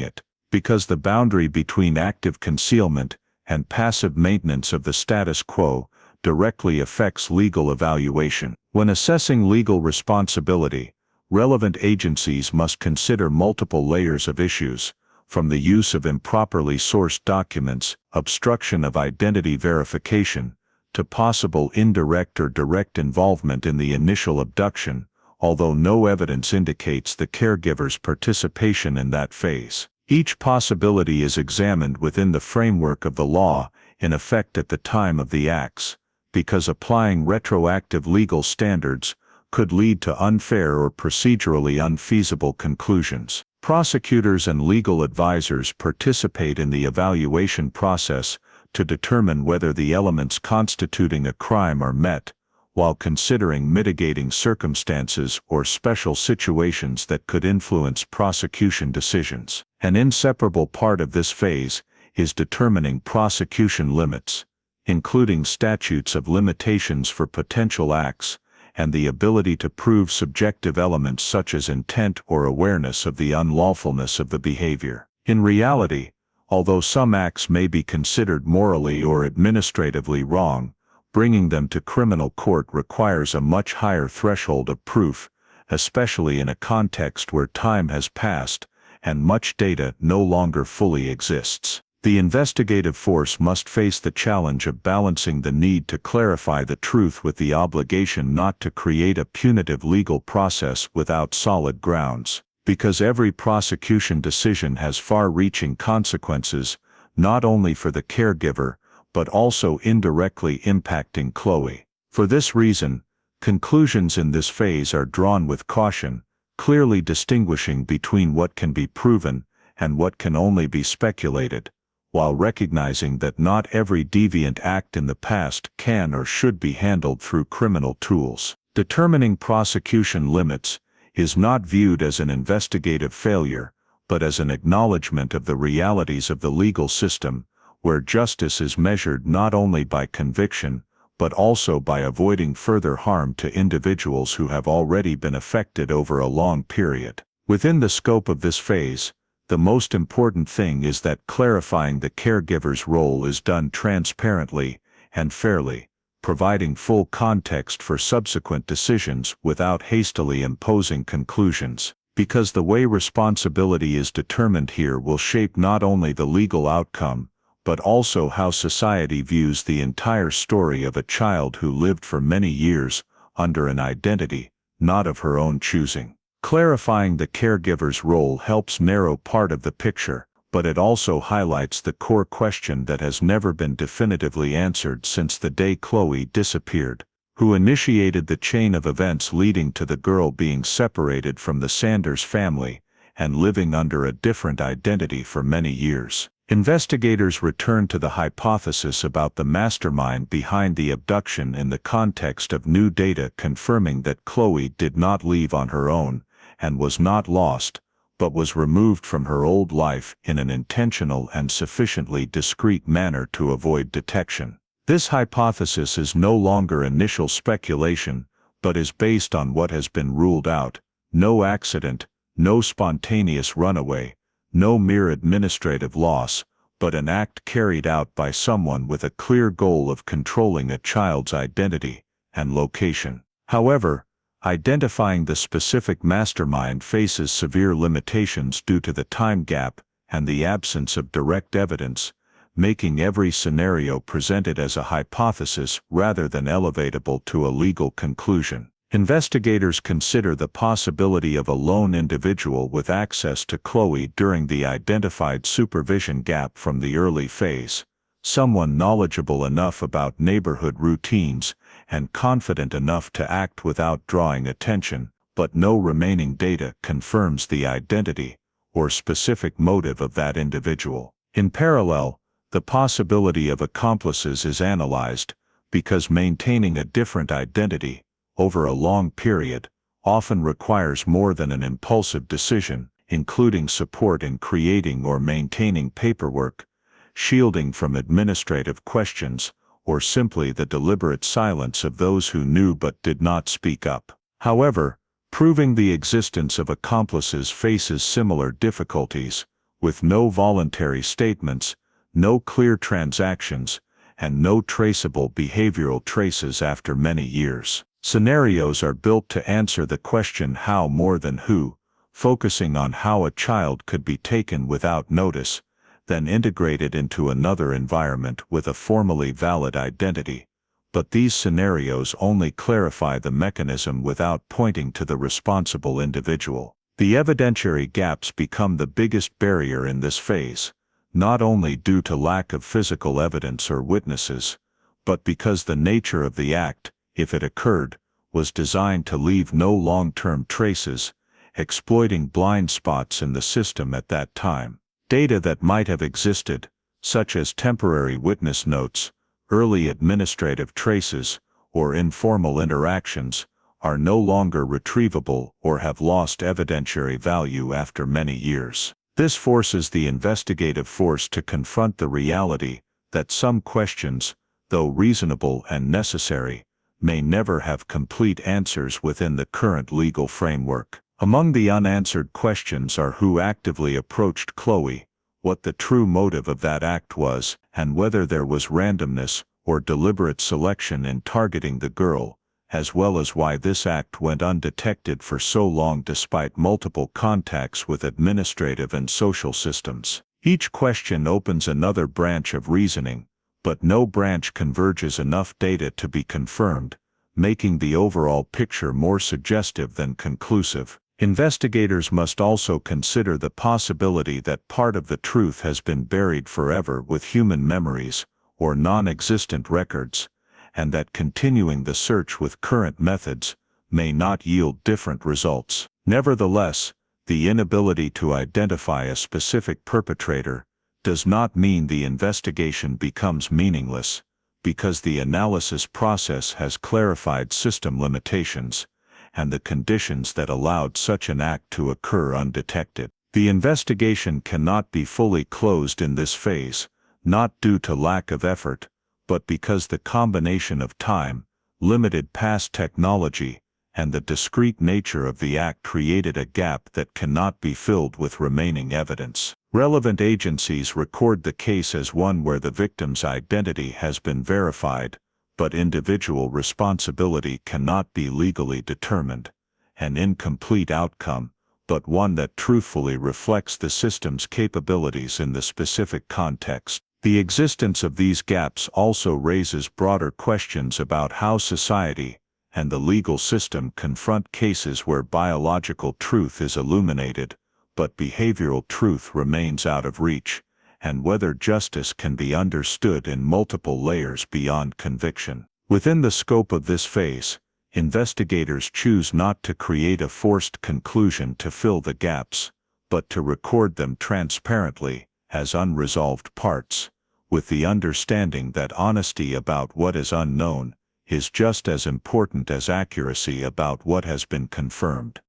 it, because the boundary between active concealment and passive maintenance of the status quo directly affects legal evaluation. When assessing legal responsibility, relevant agencies must consider multiple layers of issues, from the use of improperly sourced documents, obstruction of identity verification, to possible indirect or direct involvement in the initial abduction, although no evidence indicates the caregiver's participation in that phase. Each possibility is examined within the framework of the law in effect at the time of the acts, because applying retroactive legal standards could lead to unfair or procedurally unfeasible conclusions. Prosecutors and legal advisors participate in the evaluation process to determine whether the elements constituting a crime are met, while considering mitigating circumstances or special situations that could influence prosecution decisions. An inseparable part of this phase is determining prosecution limits, including statutes of limitations for potential acts, and the ability to prove subjective elements such as intent or awareness of the unlawfulness of the behavior. In reality, although some acts may be considered morally or administratively wrong, bringing them to criminal court requires a much higher threshold of proof, especially in a context where time has passed and much data no longer fully exists. The investigative force must face the challenge of balancing the need to clarify the truth with the obligation not to create a punitive legal process without solid grounds. Because every prosecution decision has far-reaching consequences, not only for the caregiver, but also indirectly impacting Chloe. For this reason, conclusions in this phase are drawn with caution, clearly distinguishing between what can be proven and what can only be speculated, while recognizing that not every deviant act in the past can or should be handled through criminal tools. Determining prosecution limits is not viewed as an investigative failure, but as an acknowledgement of the realities of the legal system, where justice is measured not only by conviction, but also by avoiding further harm to individuals who have already been affected over a long period. Within the scope of this phase, the most important thing is that clarifying the caregiver's role is done transparently and fairly, providing full context for subsequent decisions without hastily imposing conclusions, because the way responsibility is determined here will shape not only the legal outcome, but also how society views the entire story of a child who lived for many years under an identity not of her own choosing. Clarifying the caregiver's role helps narrow part of the picture, but it also highlights the core question that has never been definitively answered since the day Chloe disappeared. Who initiated the chain of events leading to the girl being separated from the Sanders family and living under a different identity for many years? Investigators return to the hypothesis about the mastermind behind the abduction in the context of new data confirming that Chloe did not leave on her own and was not lost, but was removed from her old life in an intentional and sufficiently discreet manner to avoid detection. This hypothesis is no longer initial speculation, but is based on what has been ruled out: no accident, no spontaneous runaway, no mere administrative loss, but an act carried out by someone with a clear goal of controlling a child's identity and location. However, identifying the specific mastermind faces severe limitations due to the time gap and the absence of direct evidence, making every scenario presented as a hypothesis rather than elevatable to a legal conclusion. Investigators consider the possibility of a lone individual with access to Chloe during the identified supervision gap from the early phase, someone knowledgeable enough about neighborhood routines and confident enough to act without drawing attention, but no remaining data confirms the identity or specific motive of that individual. In parallel, the possibility of accomplices is analyzed, because maintaining a different identity over a long period often requires more than an impulsive decision, including support in creating or maintaining paperwork, shielding from administrative questions, or simply the deliberate silence of those who knew but did not speak up. However, proving the existence of accomplices faces similar difficulties, with no voluntary statements, no clear transactions, and no traceable behavioral traces after many years. Scenarios are built to answer the question how more than who, focusing on how a child could be taken without notice, then integrated into another environment with a formally valid identity. But these scenarios only clarify the mechanism without pointing to the responsible individual. The evidentiary gaps become the biggest barrier in this phase, not only due to lack of physical evidence or witnesses, but because the nature of the act, if it occurred, was designed to leave no long-term traces, exploiting blind spots in the system at that time. Data that might have existed, such as temporary witness notes, early administrative traces, or informal interactions, are no longer retrievable or have lost evidentiary value after many years. This forces the investigative force to confront the reality that some questions, though reasonable and necessary, may never have complete answers within the current legal framework. Among the unanswered questions are who actively approached Chloe, what the true motive of that act was, and whether there was randomness or deliberate selection in targeting the girl, as well as why this act went undetected for so long despite multiple contacts with administrative and social systems. Each question opens another branch of reasoning, but no branch converges enough data to be confirmed, making the overall picture more suggestive than conclusive. Investigators must also consider the possibility that part of the truth has been buried forever with human memories, or non-existent records, and that continuing the search with current methods may not yield different results. Nevertheless, the inability to identify a specific perpetrator does not mean the investigation becomes meaningless, because the analysis process has clarified system limitations and the conditions that allowed such an act to occur undetected. The investigation cannot be fully closed in this phase, not due to lack of effort, but because the combination of time, limited past technology, and the discrete nature of the act created a gap that cannot be filled with remaining evidence. Relevant agencies record the case as one where the victim's identity has been verified, but individual responsibility cannot be legally determined. An incomplete outcome, but one that truthfully reflects the system's capabilities in the specific context. The existence of these gaps also raises broader questions about how society and the legal system confront cases where biological truth is illuminated, but behavioral truth remains out of reach, and whether justice can be understood in multiple layers beyond conviction. Within the scope of this phase, investigators choose not to create a forced conclusion to fill the gaps, but to record them transparently, as unresolved parts, with the understanding that honesty about what is unknown is just as important as accuracy about what has been confirmed.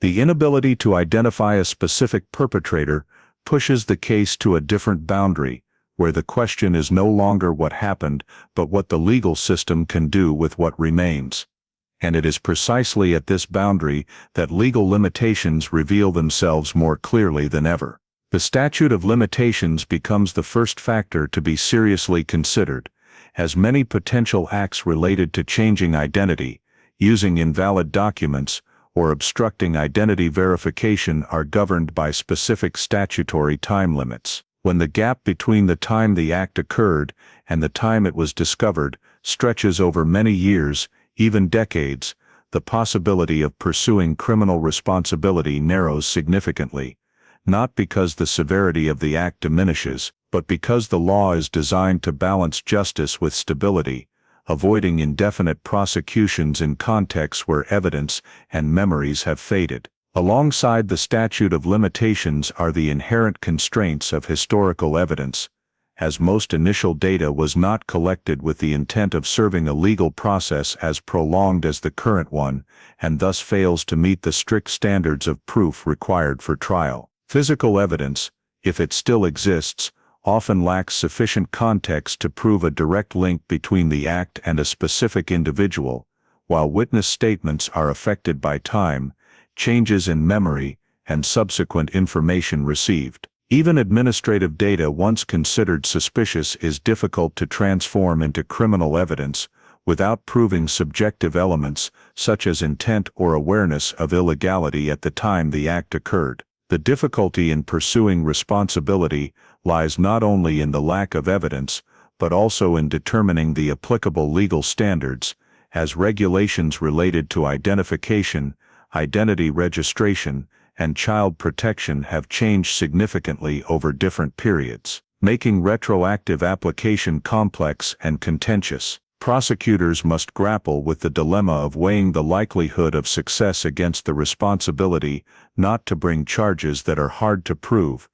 The inability to identify a specific perpetrator pushes the case to a different boundary, where the question is no longer what happened, but what the legal system can do with what remains. And it is precisely at this boundary that legal limitations reveal themselves more clearly than ever. The statute of limitations becomes the first factor to be seriously considered, as many potential acts related to changing identity, using invalid documents, or obstructing identity verification are governed by specific statutory time limits. When the gap between the time the act occurred and the time it was discovered stretches over many years, even decades, the possibility of pursuing criminal responsibility narrows significantly, not because the severity of the act diminishes, but because the law is designed to balance justice with stability, avoiding indefinite prosecutions in contexts where evidence and memories have faded. Alongside the statute of limitations are the inherent constraints of historical evidence, as most initial data was not collected with the intent of serving a legal process as prolonged as the current one, and thus fails to meet the strict standards of proof required for trial. Physical evidence, if it still exists, often lacks sufficient context to prove a direct link between the act and a specific individual, while witness statements are affected by time, changes in memory, and subsequent information received. Even administrative data once considered suspicious is difficult to transform into criminal evidence without proving subjective elements, such as intent or awareness of illegality at the time the act occurred. The difficulty in pursuing responsibility lies not only in the lack of evidence, but also in determining the applicable legal standards, as regulations related to identification, identity registration, and child protection have changed significantly over different periods, making retroactive application complex and contentious. Prosecutors must grapple with the dilemma of weighing the likelihood of success against the responsibility not to bring charges that are hard to prove,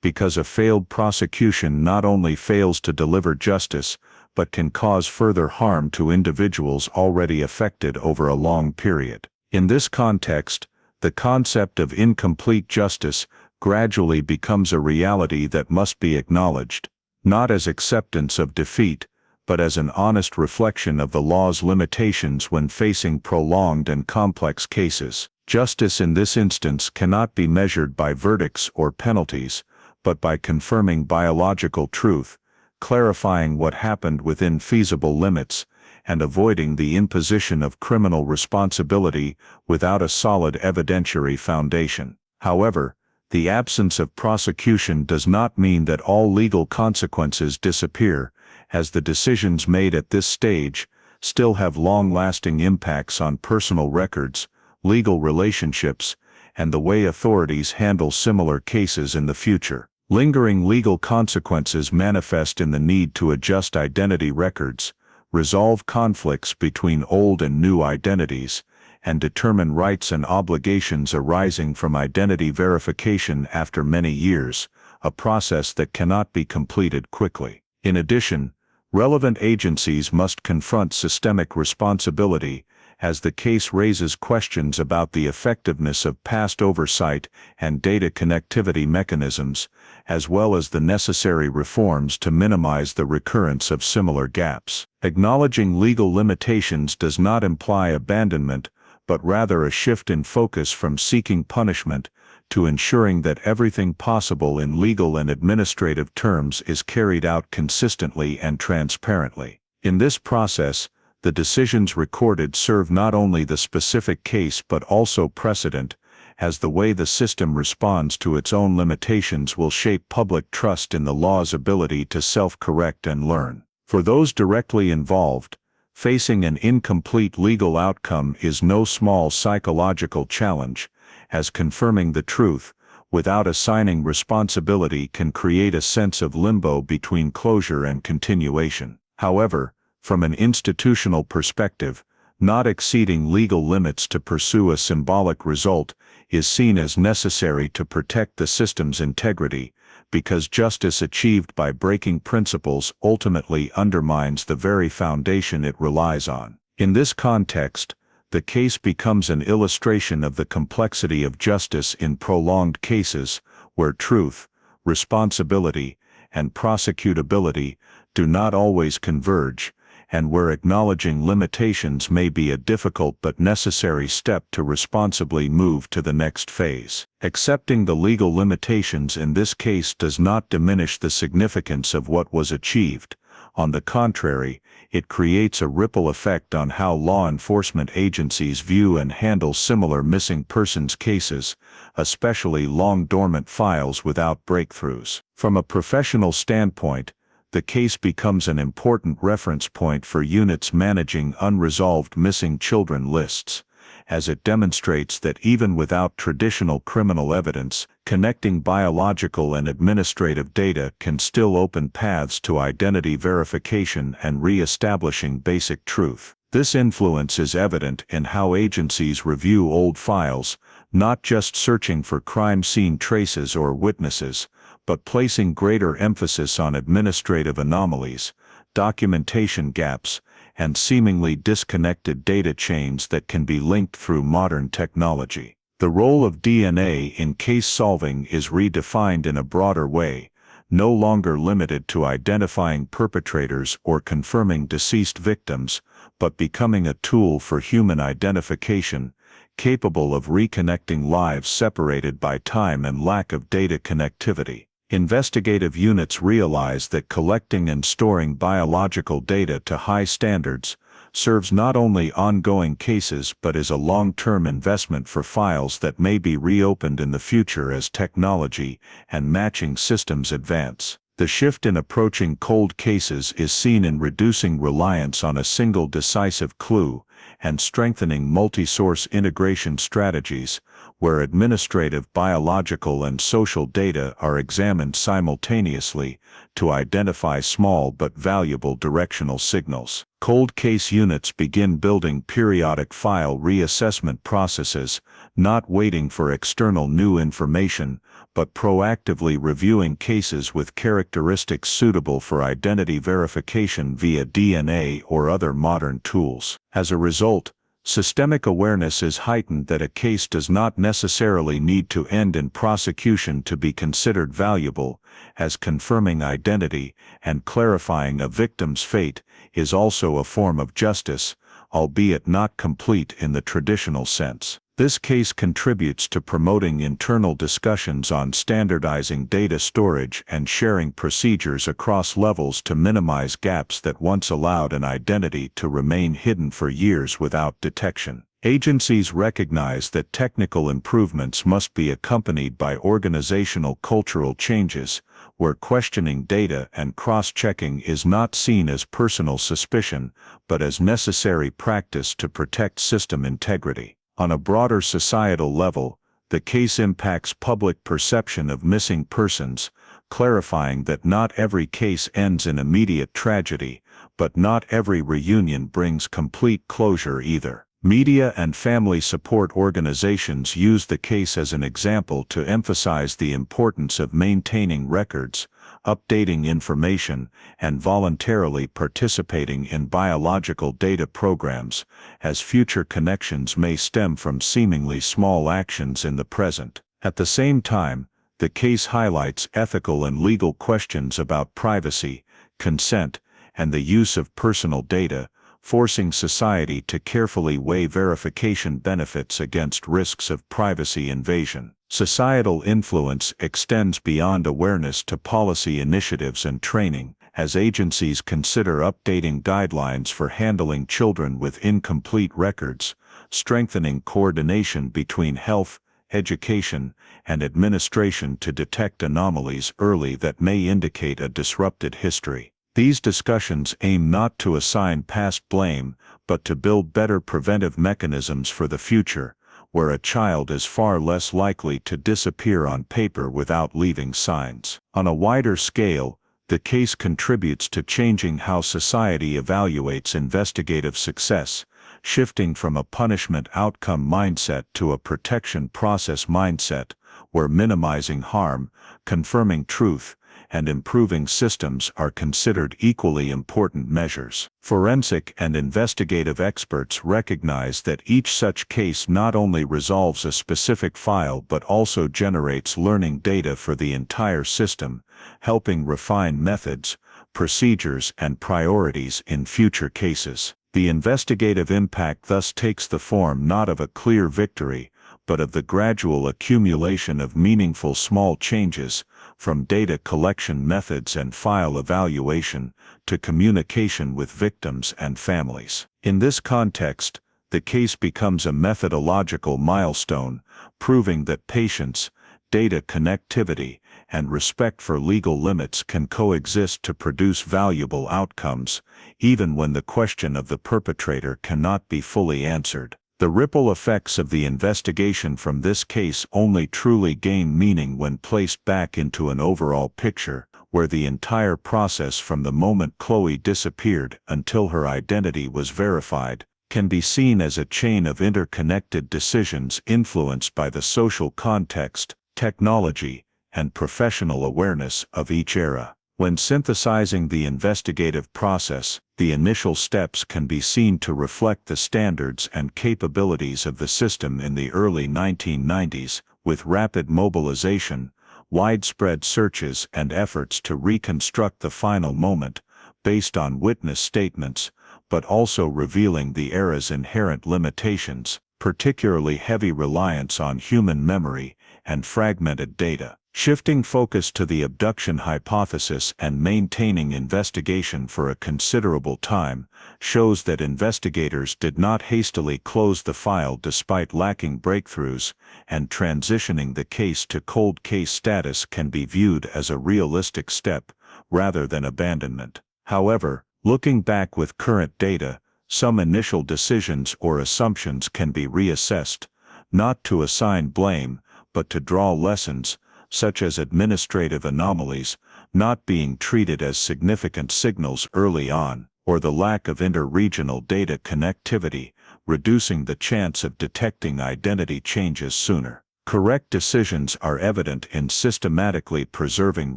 because a failed prosecution not only fails to deliver justice, but can cause further harm to individuals already affected over a long period. In this context, the concept of incomplete justice gradually becomes a reality that must be acknowledged, not as acceptance of defeat, but as an honest reflection of the law's limitations when facing prolonged and complex cases. Justice in this instance cannot be measured by verdicts or penalties, but by confirming biological truth, clarifying what happened within feasible limits, and avoiding the imposition of criminal responsibility without a solid evidentiary foundation. However, the absence of prosecution does not mean that all legal consequences disappear, as the decisions made at this stage still have long-lasting impacts on personal records, legal relationships, and the way authorities handle similar cases in the future. Lingering legal consequences manifest in the need to adjust identity records, resolve conflicts between old and new identities, and determine rights and obligations arising from identity verification after many years, a process that cannot be completed quickly. In addition, relevant agencies must confront systemic responsibility, as the case raises questions about the effectiveness of past oversight and data connectivity mechanisms, as well as the necessary reforms to minimize the recurrence of similar gaps. Acknowledging legal limitations does not imply abandonment, but rather a shift in focus from seeking punishment to ensuring that everything possible in legal and administrative terms is carried out consistently and transparently. In this process, the decisions recorded serve not only the specific case but also precedent, as the way the system responds to its own limitations will shape public trust in the law's ability to self-correct and learn. For those directly involved, facing an incomplete legal outcome is no small psychological challenge, as confirming the truth without assigning responsibility can create a sense of limbo between closure and continuation. However, from an institutional perspective, not exceeding legal limits to pursue a symbolic result is seen as necessary to protect the system's integrity, because justice achieved by breaking principles ultimately undermines the very foundation it relies on. In this context, the case becomes an illustration of the complexity of justice in prolonged cases where truth, responsibility, and prosecutability do not always converge, and where acknowledging limitations may be a difficult but necessary step to responsibly move to the next phase. Accepting the legal limitations in this case does not diminish the significance of what was achieved. On the contrary, it creates a ripple effect on how law enforcement agencies view and handle similar missing persons cases, especially long-dormant files without breakthroughs. From a professional standpoint, the case becomes an important reference point for units managing unresolved missing children lists, as it demonstrates that even without traditional criminal evidence, connecting biological and administrative data can still open paths to identity verification and re-establishing basic truth. This influence is evident in how agencies review old files, not just searching for crime scene traces or witnesses, but placing greater emphasis on administrative anomalies, documentation gaps, and seemingly disconnected data chains that can be linked through modern technology. The role of DNA in case solving is redefined in a broader way, no longer limited to identifying perpetrators or confirming deceased victims, but becoming a tool for human identification, capable of reconnecting lives separated by time and lack of data connectivity. Investigative units realize that collecting and storing biological data to high standards, serves not only ongoing cases but is a long-term investment for files that may be reopened in the future as technology and matching systems advance. The shift in approaching cold cases is seen in reducing reliance on a single decisive clue and strengthening multi-source integration strategies, where administrative, biological, and social data are examined simultaneously to identify small but valuable directional signals. Cold case units begin building periodic file reassessment processes, not waiting for external new information, but proactively reviewing cases with characteristics suitable for identity verification via DNA or other modern tools. As a result, systemic awareness is heightened that a case does not necessarily need to end in prosecution to be considered valuable, as confirming identity and clarifying a victim's fate is also a form of justice, albeit not complete in the traditional sense. This case contributes to promoting internal discussions on standardizing data storage and sharing procedures across levels to minimize gaps that once allowed an identity to remain hidden for years without detection. Agencies recognize that technical improvements must be accompanied by organizational cultural changes, where questioning data and cross-checking is not seen as personal suspicion, but as necessary practice to protect system integrity. On a broader societal level, the case impacts public perception of missing persons, clarifying that not every case ends in immediate tragedy, but not every reunion brings complete closure either. Media and family support organizations use the case as an example to emphasize the importance of maintaining records, updating information, and voluntarily participating in biological data programs, as future connections may stem from seemingly small actions in the present. At the same time, the case highlights ethical and legal questions about privacy, consent, and the use of personal data, forcing society to carefully weigh verification benefits against risks of privacy invasion. Societal influence extends beyond awareness to policy initiatives and training, as agencies consider updating guidelines for handling children with incomplete records, strengthening coordination between health, education, and administration to detect anomalies early that may indicate a disrupted history. These discussions aim not to assign past blame, but to build better preventive mechanisms for the future, where a child is far less likely to disappear on paper without leaving signs. On a wider scale, the case contributes to changing how society evaluates investigative success, shifting from a punishment outcome mindset to a protection process mindset, where minimizing harm, confirming truth, and improving systems are considered equally important measures. Forensic and investigative experts recognize that each such case not only resolves a specific file but also generates learning data for the entire system, helping refine methods, procedures, and priorities in future cases. The investigative impact thus takes the form not of a clear victory, but of the gradual accumulation of meaningful small changes, from data collection methods and file evaluation to communication with victims and families. In this context, the case becomes a methodological milestone, proving that patience, data connectivity, and respect for legal limits can coexist to produce valuable outcomes, even when the question of the perpetrator cannot be fully answered. The ripple effects of the investigation from this case only truly gain meaning when placed back into an overall picture, where the entire process from the moment Chloe disappeared until her identity was verified can be seen as a chain of interconnected decisions influenced by the social context, technology, and professional awareness of each era. When synthesizing the investigative process, the initial steps can be seen to reflect the standards and capabilities of the system in the early 1990s, with rapid mobilization, widespread searches, and efforts to reconstruct the final moment, based on witness statements, but also revealing the era's inherent limitations, particularly heavy reliance on human memory and fragmented data. Shifting focus to the abduction hypothesis and maintaining investigation for a considerable time shows that investigators did not hastily close the file despite lacking breakthroughs, and transitioning the case to cold case status can be viewed as a realistic step, rather than abandonment. However, looking back with current data, some initial decisions or assumptions can be reassessed, not to assign blame, but to draw lessons, such as administrative anomalies not being treated as significant signals early on, or the lack of inter-regional data connectivity, reducing the chance of detecting identity changes sooner. Correct decisions are evident in systematically preserving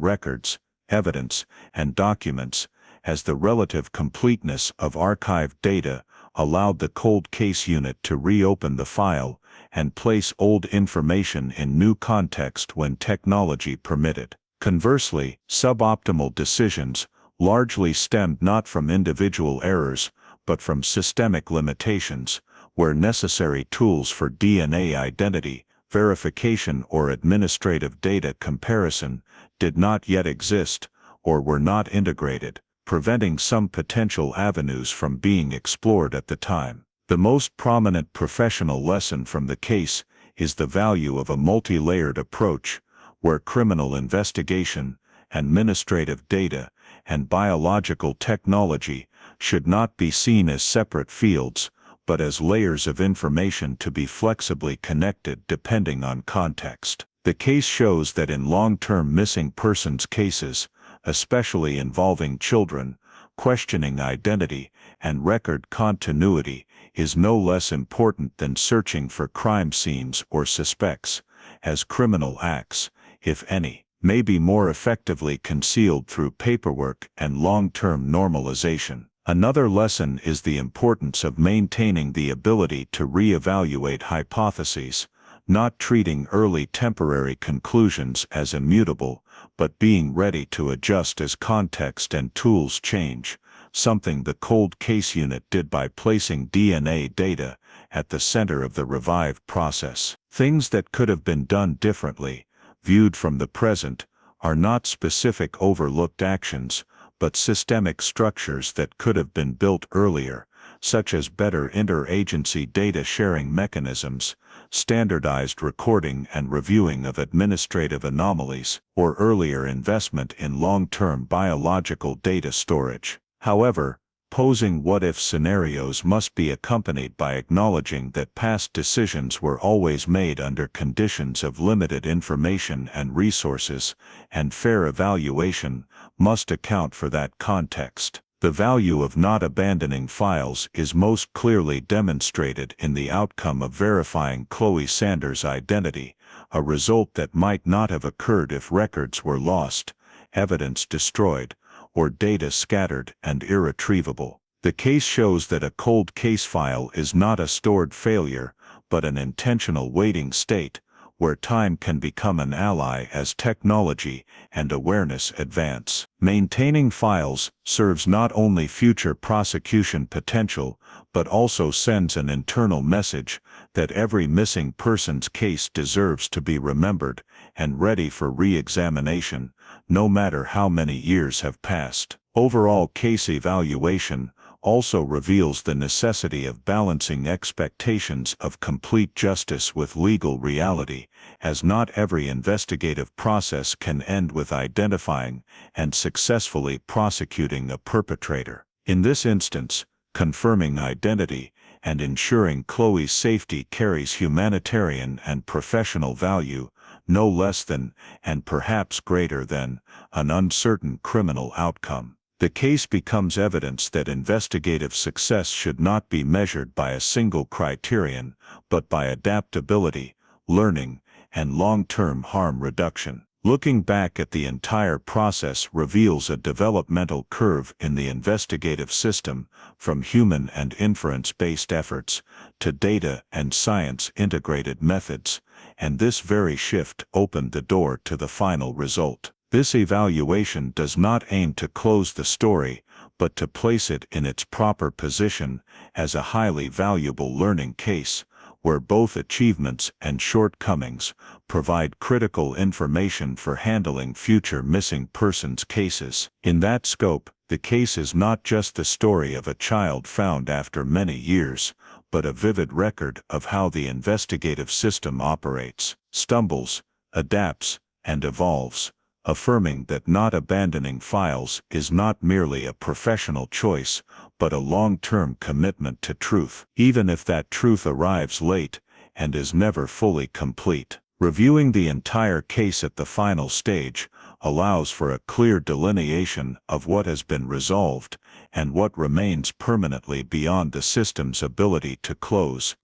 records, evidence, and documents, as the relative completeness of archived data allowed the cold case unit to reopen the file and place old information in new context when technology permitted. Conversely, suboptimal decisions largely stemmed not from individual errors, but from systemic limitations, where necessary tools for DNA identity verification or administrative data comparison did not yet exist or were not integrated, preventing some potential avenues from being explored at the time. The most prominent professional lesson from the case is the value of a multi-layered approach, where criminal investigation, administrative data, and biological technology should not be seen as separate fields, but as layers of information to be flexibly connected depending on context. The case shows that in long-term missing persons cases, especially involving children, questioning identity and record continuity is no less important than searching for crime scenes or suspects, as criminal acts, if any, may be more effectively concealed through paperwork and long-term normalization. Another lesson is the importance of maintaining the ability to reevaluate hypotheses, not treating early temporary conclusions as immutable, but being ready to adjust as context and tools change, something the cold case unit did by placing DNA data at the center of the revived process. Things that could have been done differently, viewed from the present, are not specific overlooked actions, but systemic structures that could have been built earlier, such as better interagency data sharing mechanisms, standardized recording and reviewing of administrative anomalies, or earlier investment in long-term biological data storage. However, posing what-if scenarios must be accompanied by acknowledging that past decisions were always made under conditions of limited information and resources, and fair evaluation must account for that context. The value of not abandoning files is most clearly demonstrated in the outcome of verifying Chloe Sanders' identity, a result that might not have occurred if records were lost, evidence destroyed, or data scattered and irretrievable. The case shows that a cold case file is not a stored failure, but an intentional waiting state, where time can become an ally as technology and awareness advance. Maintaining files serves not only future prosecution potential, but also sends an internal message that every missing person's case deserves to be remembered and ready for re-examination, no matter how many years have passed. Overall case evaluation also reveals the necessity of balancing expectations of complete justice with legal reality, as not every investigative process can end with identifying and successfully prosecuting a perpetrator. In this instance, confirming identity and ensuring Chloe's safety carries humanitarian and professional value, no less than, and perhaps greater than, an uncertain criminal outcome. The case becomes evidence that investigative success should not be measured by a single criterion, but by adaptability, learning, and long-term harm reduction. Looking back at the entire process reveals a developmental curve in the investigative system, from human and inference-based efforts to data and science-integrated methods, and this very shift opened the door to the final result. This evaluation does not aim to close the story, but to place it in its proper position as a highly valuable learning case, where both achievements and shortcomings provide critical information for handling future missing persons cases. In that scope, the case is not just the story of a child found after many years, but a vivid record of how the investigative system operates, stumbles, adapts, and evolves, affirming that not abandoning files is not merely a professional choice, but a long-term commitment to truth, even if that truth arrives late and is never fully complete. Reviewing the entire case at the final stage allows for a clear delineation of what has been resolved and what remains permanently beyond the system's ability to close.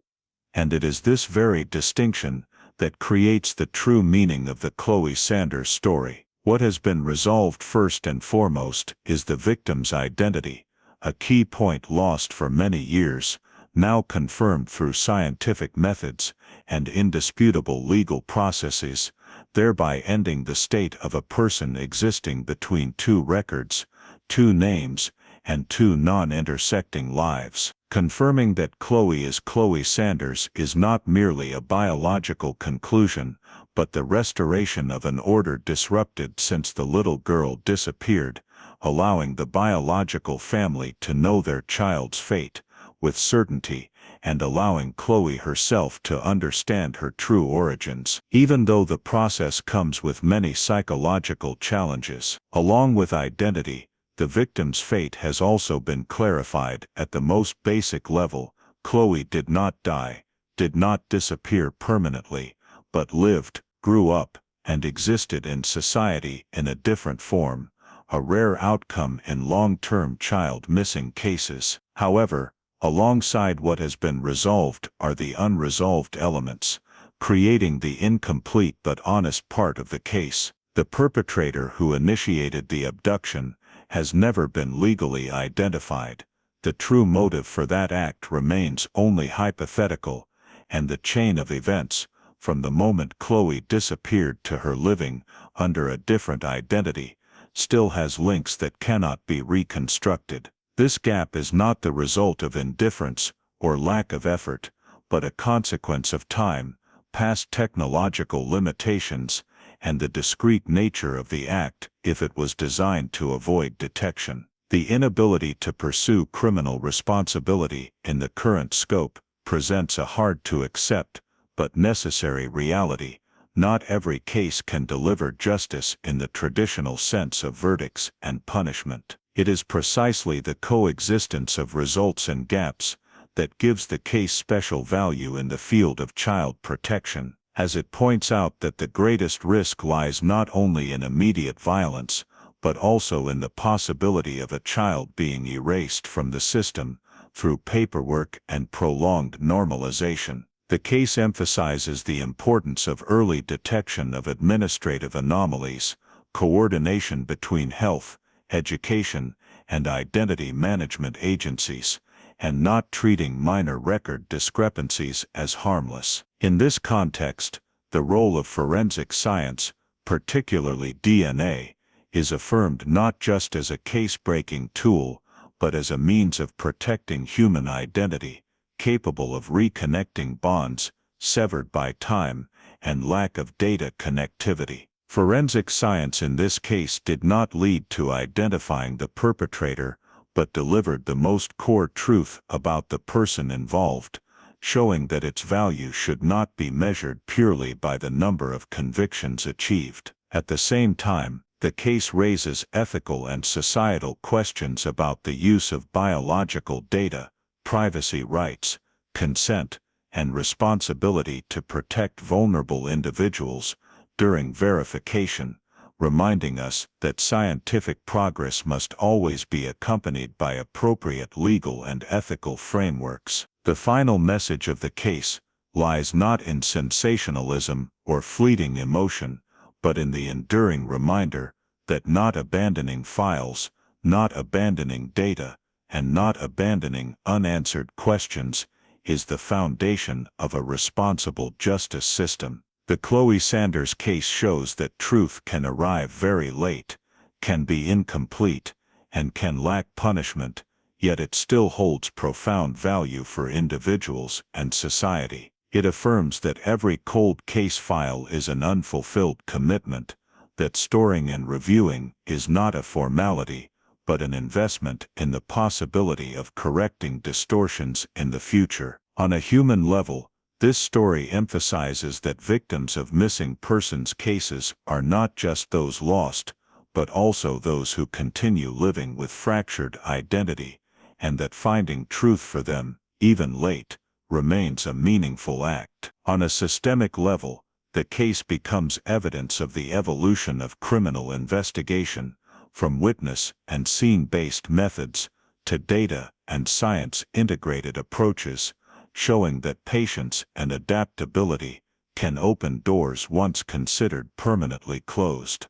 And it is this very distinction that creates the true meaning of the Chloe Sanders story. What has been resolved first and foremost is the victim's identity, a key point lost for many years, now confirmed through scientific methods and indisputable legal processes, thereby ending the state of a person existing between two records, two names, and two non-intersecting lives. Confirming that Chloe is Chloe Sanders is not merely a biological conclusion, but the restoration of an order disrupted since the little girl disappeared, allowing the biological family to know their child's fate with certainty, and allowing Chloe herself to understand her true origins. Even though the process comes with many psychological challenges, along with identity, the victim's fate has also been clarified at the most basic level. Chloe did not die, did not disappear permanently, but lived, grew up, and existed in society in a different form, a rare outcome in long-term child missing cases. However, alongside what has been resolved are the unresolved elements, creating the incomplete but honest part of the case. The perpetrator who initiated the abduction has never been legally identified. The true motive for that act remains only hypothetical, and the chain of events, from the moment Chloe disappeared to her living under a different identity, still has links that cannot be reconstructed. This gap is not the result of indifference or lack of effort, but a consequence of time, past technological limitations, and the discrete nature of the act if it was designed to avoid detection. The inability to pursue criminal responsibility in the current scope presents a hard-to-accept but necessary reality. Not every case can deliver justice in the traditional sense of verdicts and punishment. It is precisely the coexistence of results and gaps that gives the case special value in the field of child protection, as it points out that the greatest risk lies not only in immediate violence, but also in the possibility of a child being erased from the system through paperwork and prolonged normalization. The case emphasizes the importance of early detection of administrative anomalies, coordination between health, education, and identity management agencies, and not treating minor record discrepancies as harmless. In this context, the role of forensic science, particularly DNA, is affirmed not just as a case-breaking tool, but as a means of protecting human identity, capable of reconnecting bonds severed by time and lack of data connectivity. Forensic science in this case did not lead to identifying the perpetrator, but delivered the most core truth about the person involved, showing that its value should not be measured purely by the number of convictions achieved. At the same time, the case raises ethical and societal questions about the use of biological data, privacy rights, consent, and responsibility to protect vulnerable individuals during verification, reminding us that scientific progress must always be accompanied by appropriate legal and ethical frameworks. The final message of the case lies not in sensationalism or fleeting emotion, but in the enduring reminder that not abandoning files, not abandoning data, and not abandoning unanswered questions is the foundation of a responsible justice system. The Chloe Sanders case shows that truth can arrive very late, can be incomplete, and can lack punishment, yet it still holds profound value for individuals and society. It affirms that every cold case file is an unfulfilled commitment, that storing and reviewing is not a formality, but an investment in the possibility of correcting distortions in the future. On a human level, this story emphasizes that victims of missing persons cases are not just those lost, but also those who continue living with fractured identity, and that finding truth for them, even late, remains a meaningful act. On a systemic level, the case becomes evidence of the evolution of criminal investigation, from witness and scene-based methods to data and science-integrated approaches, showing that patience and adaptability can open doors once considered permanently closed.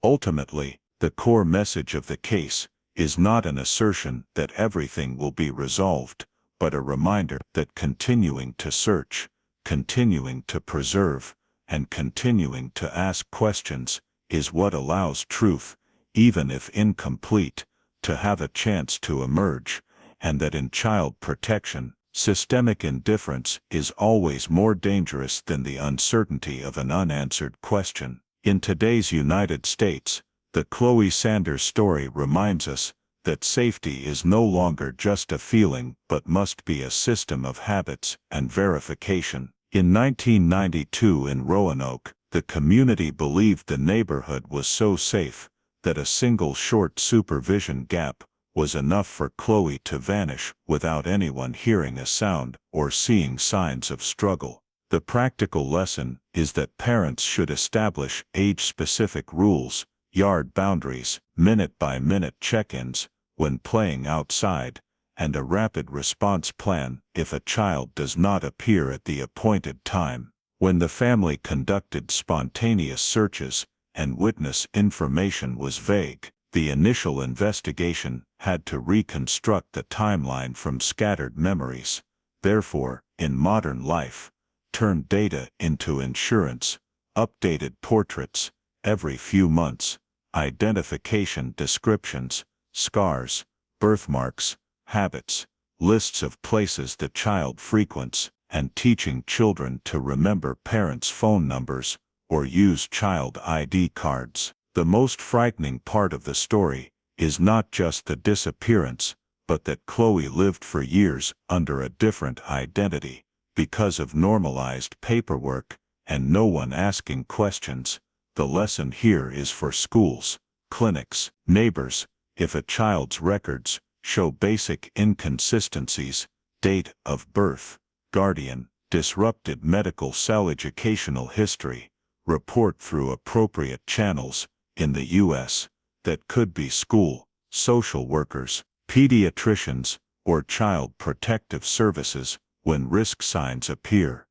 Ultimately, the core message of the case is not an assertion that everything will be resolved, but a reminder that continuing to search, continuing to preserve, and continuing to ask questions is what allows truth, even if incomplete, to have a chance to emerge, and that in child protection, systemic indifference is always more dangerous than the uncertainty of an unanswered question. In today's United States, the Chloe Sanders story reminds us that safety is no longer just a feeling but must be a system of habits and verification. In 1992 in Roanoke, the community believed the neighborhood was so safe that a single short supervision gap was enough for Chloe to vanish without anyone hearing a sound or seeing signs of struggle. The practical lesson is that parents should establish age-specific rules, yard boundaries, minute-by-minute check-ins when playing outside, and a rapid response plan if a child does not appear at the appointed time. When the family conducted spontaneous searches and witness information was vague, the initial investigation had to reconstruct the timeline from scattered memories. Therefore, in modern life, turn data into insurance, updated portraits every few months, identification descriptions, scars, birthmarks, habits, lists of places the child frequents, and teaching children to remember parents' phone numbers or use child ID cards. The most frightening part of the story is not just the disappearance, but that Chloe lived for years under a different identity, because of normalized paperwork and no one asking questions. The lesson here is for schools, clinics, neighbors. If a child's records show basic inconsistencies, date of birth, guardian, disrupted medical cell educational history, report through appropriate channels. In the U.S., that could be school, social workers, pediatricians, or child protective services when risk signs appear.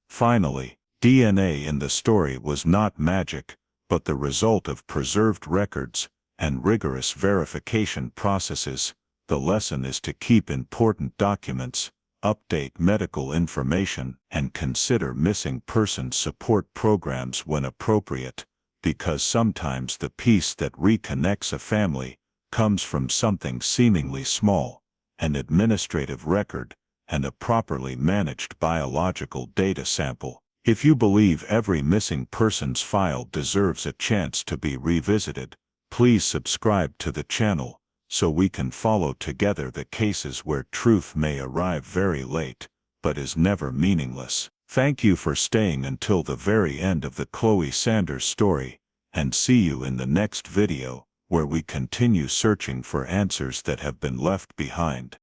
Finally, DNA in the story was not magic, but the result of preserved records and rigorous verification processes. The lesson is to keep important documents, update medical information, and consider missing person support programs when appropriate, because sometimes the piece that reconnects a family comes from something seemingly small, an administrative record, and a properly managed biological data sample. If you believe every missing persons file deserves a chance to be revisited, please subscribe to the channel so we can follow together the cases where truth may arrive very late, but is never meaningless. Thank you for staying until the very end of the Chloe Sanders story, and see you in the next video, where we continue searching for answers that have been left behind.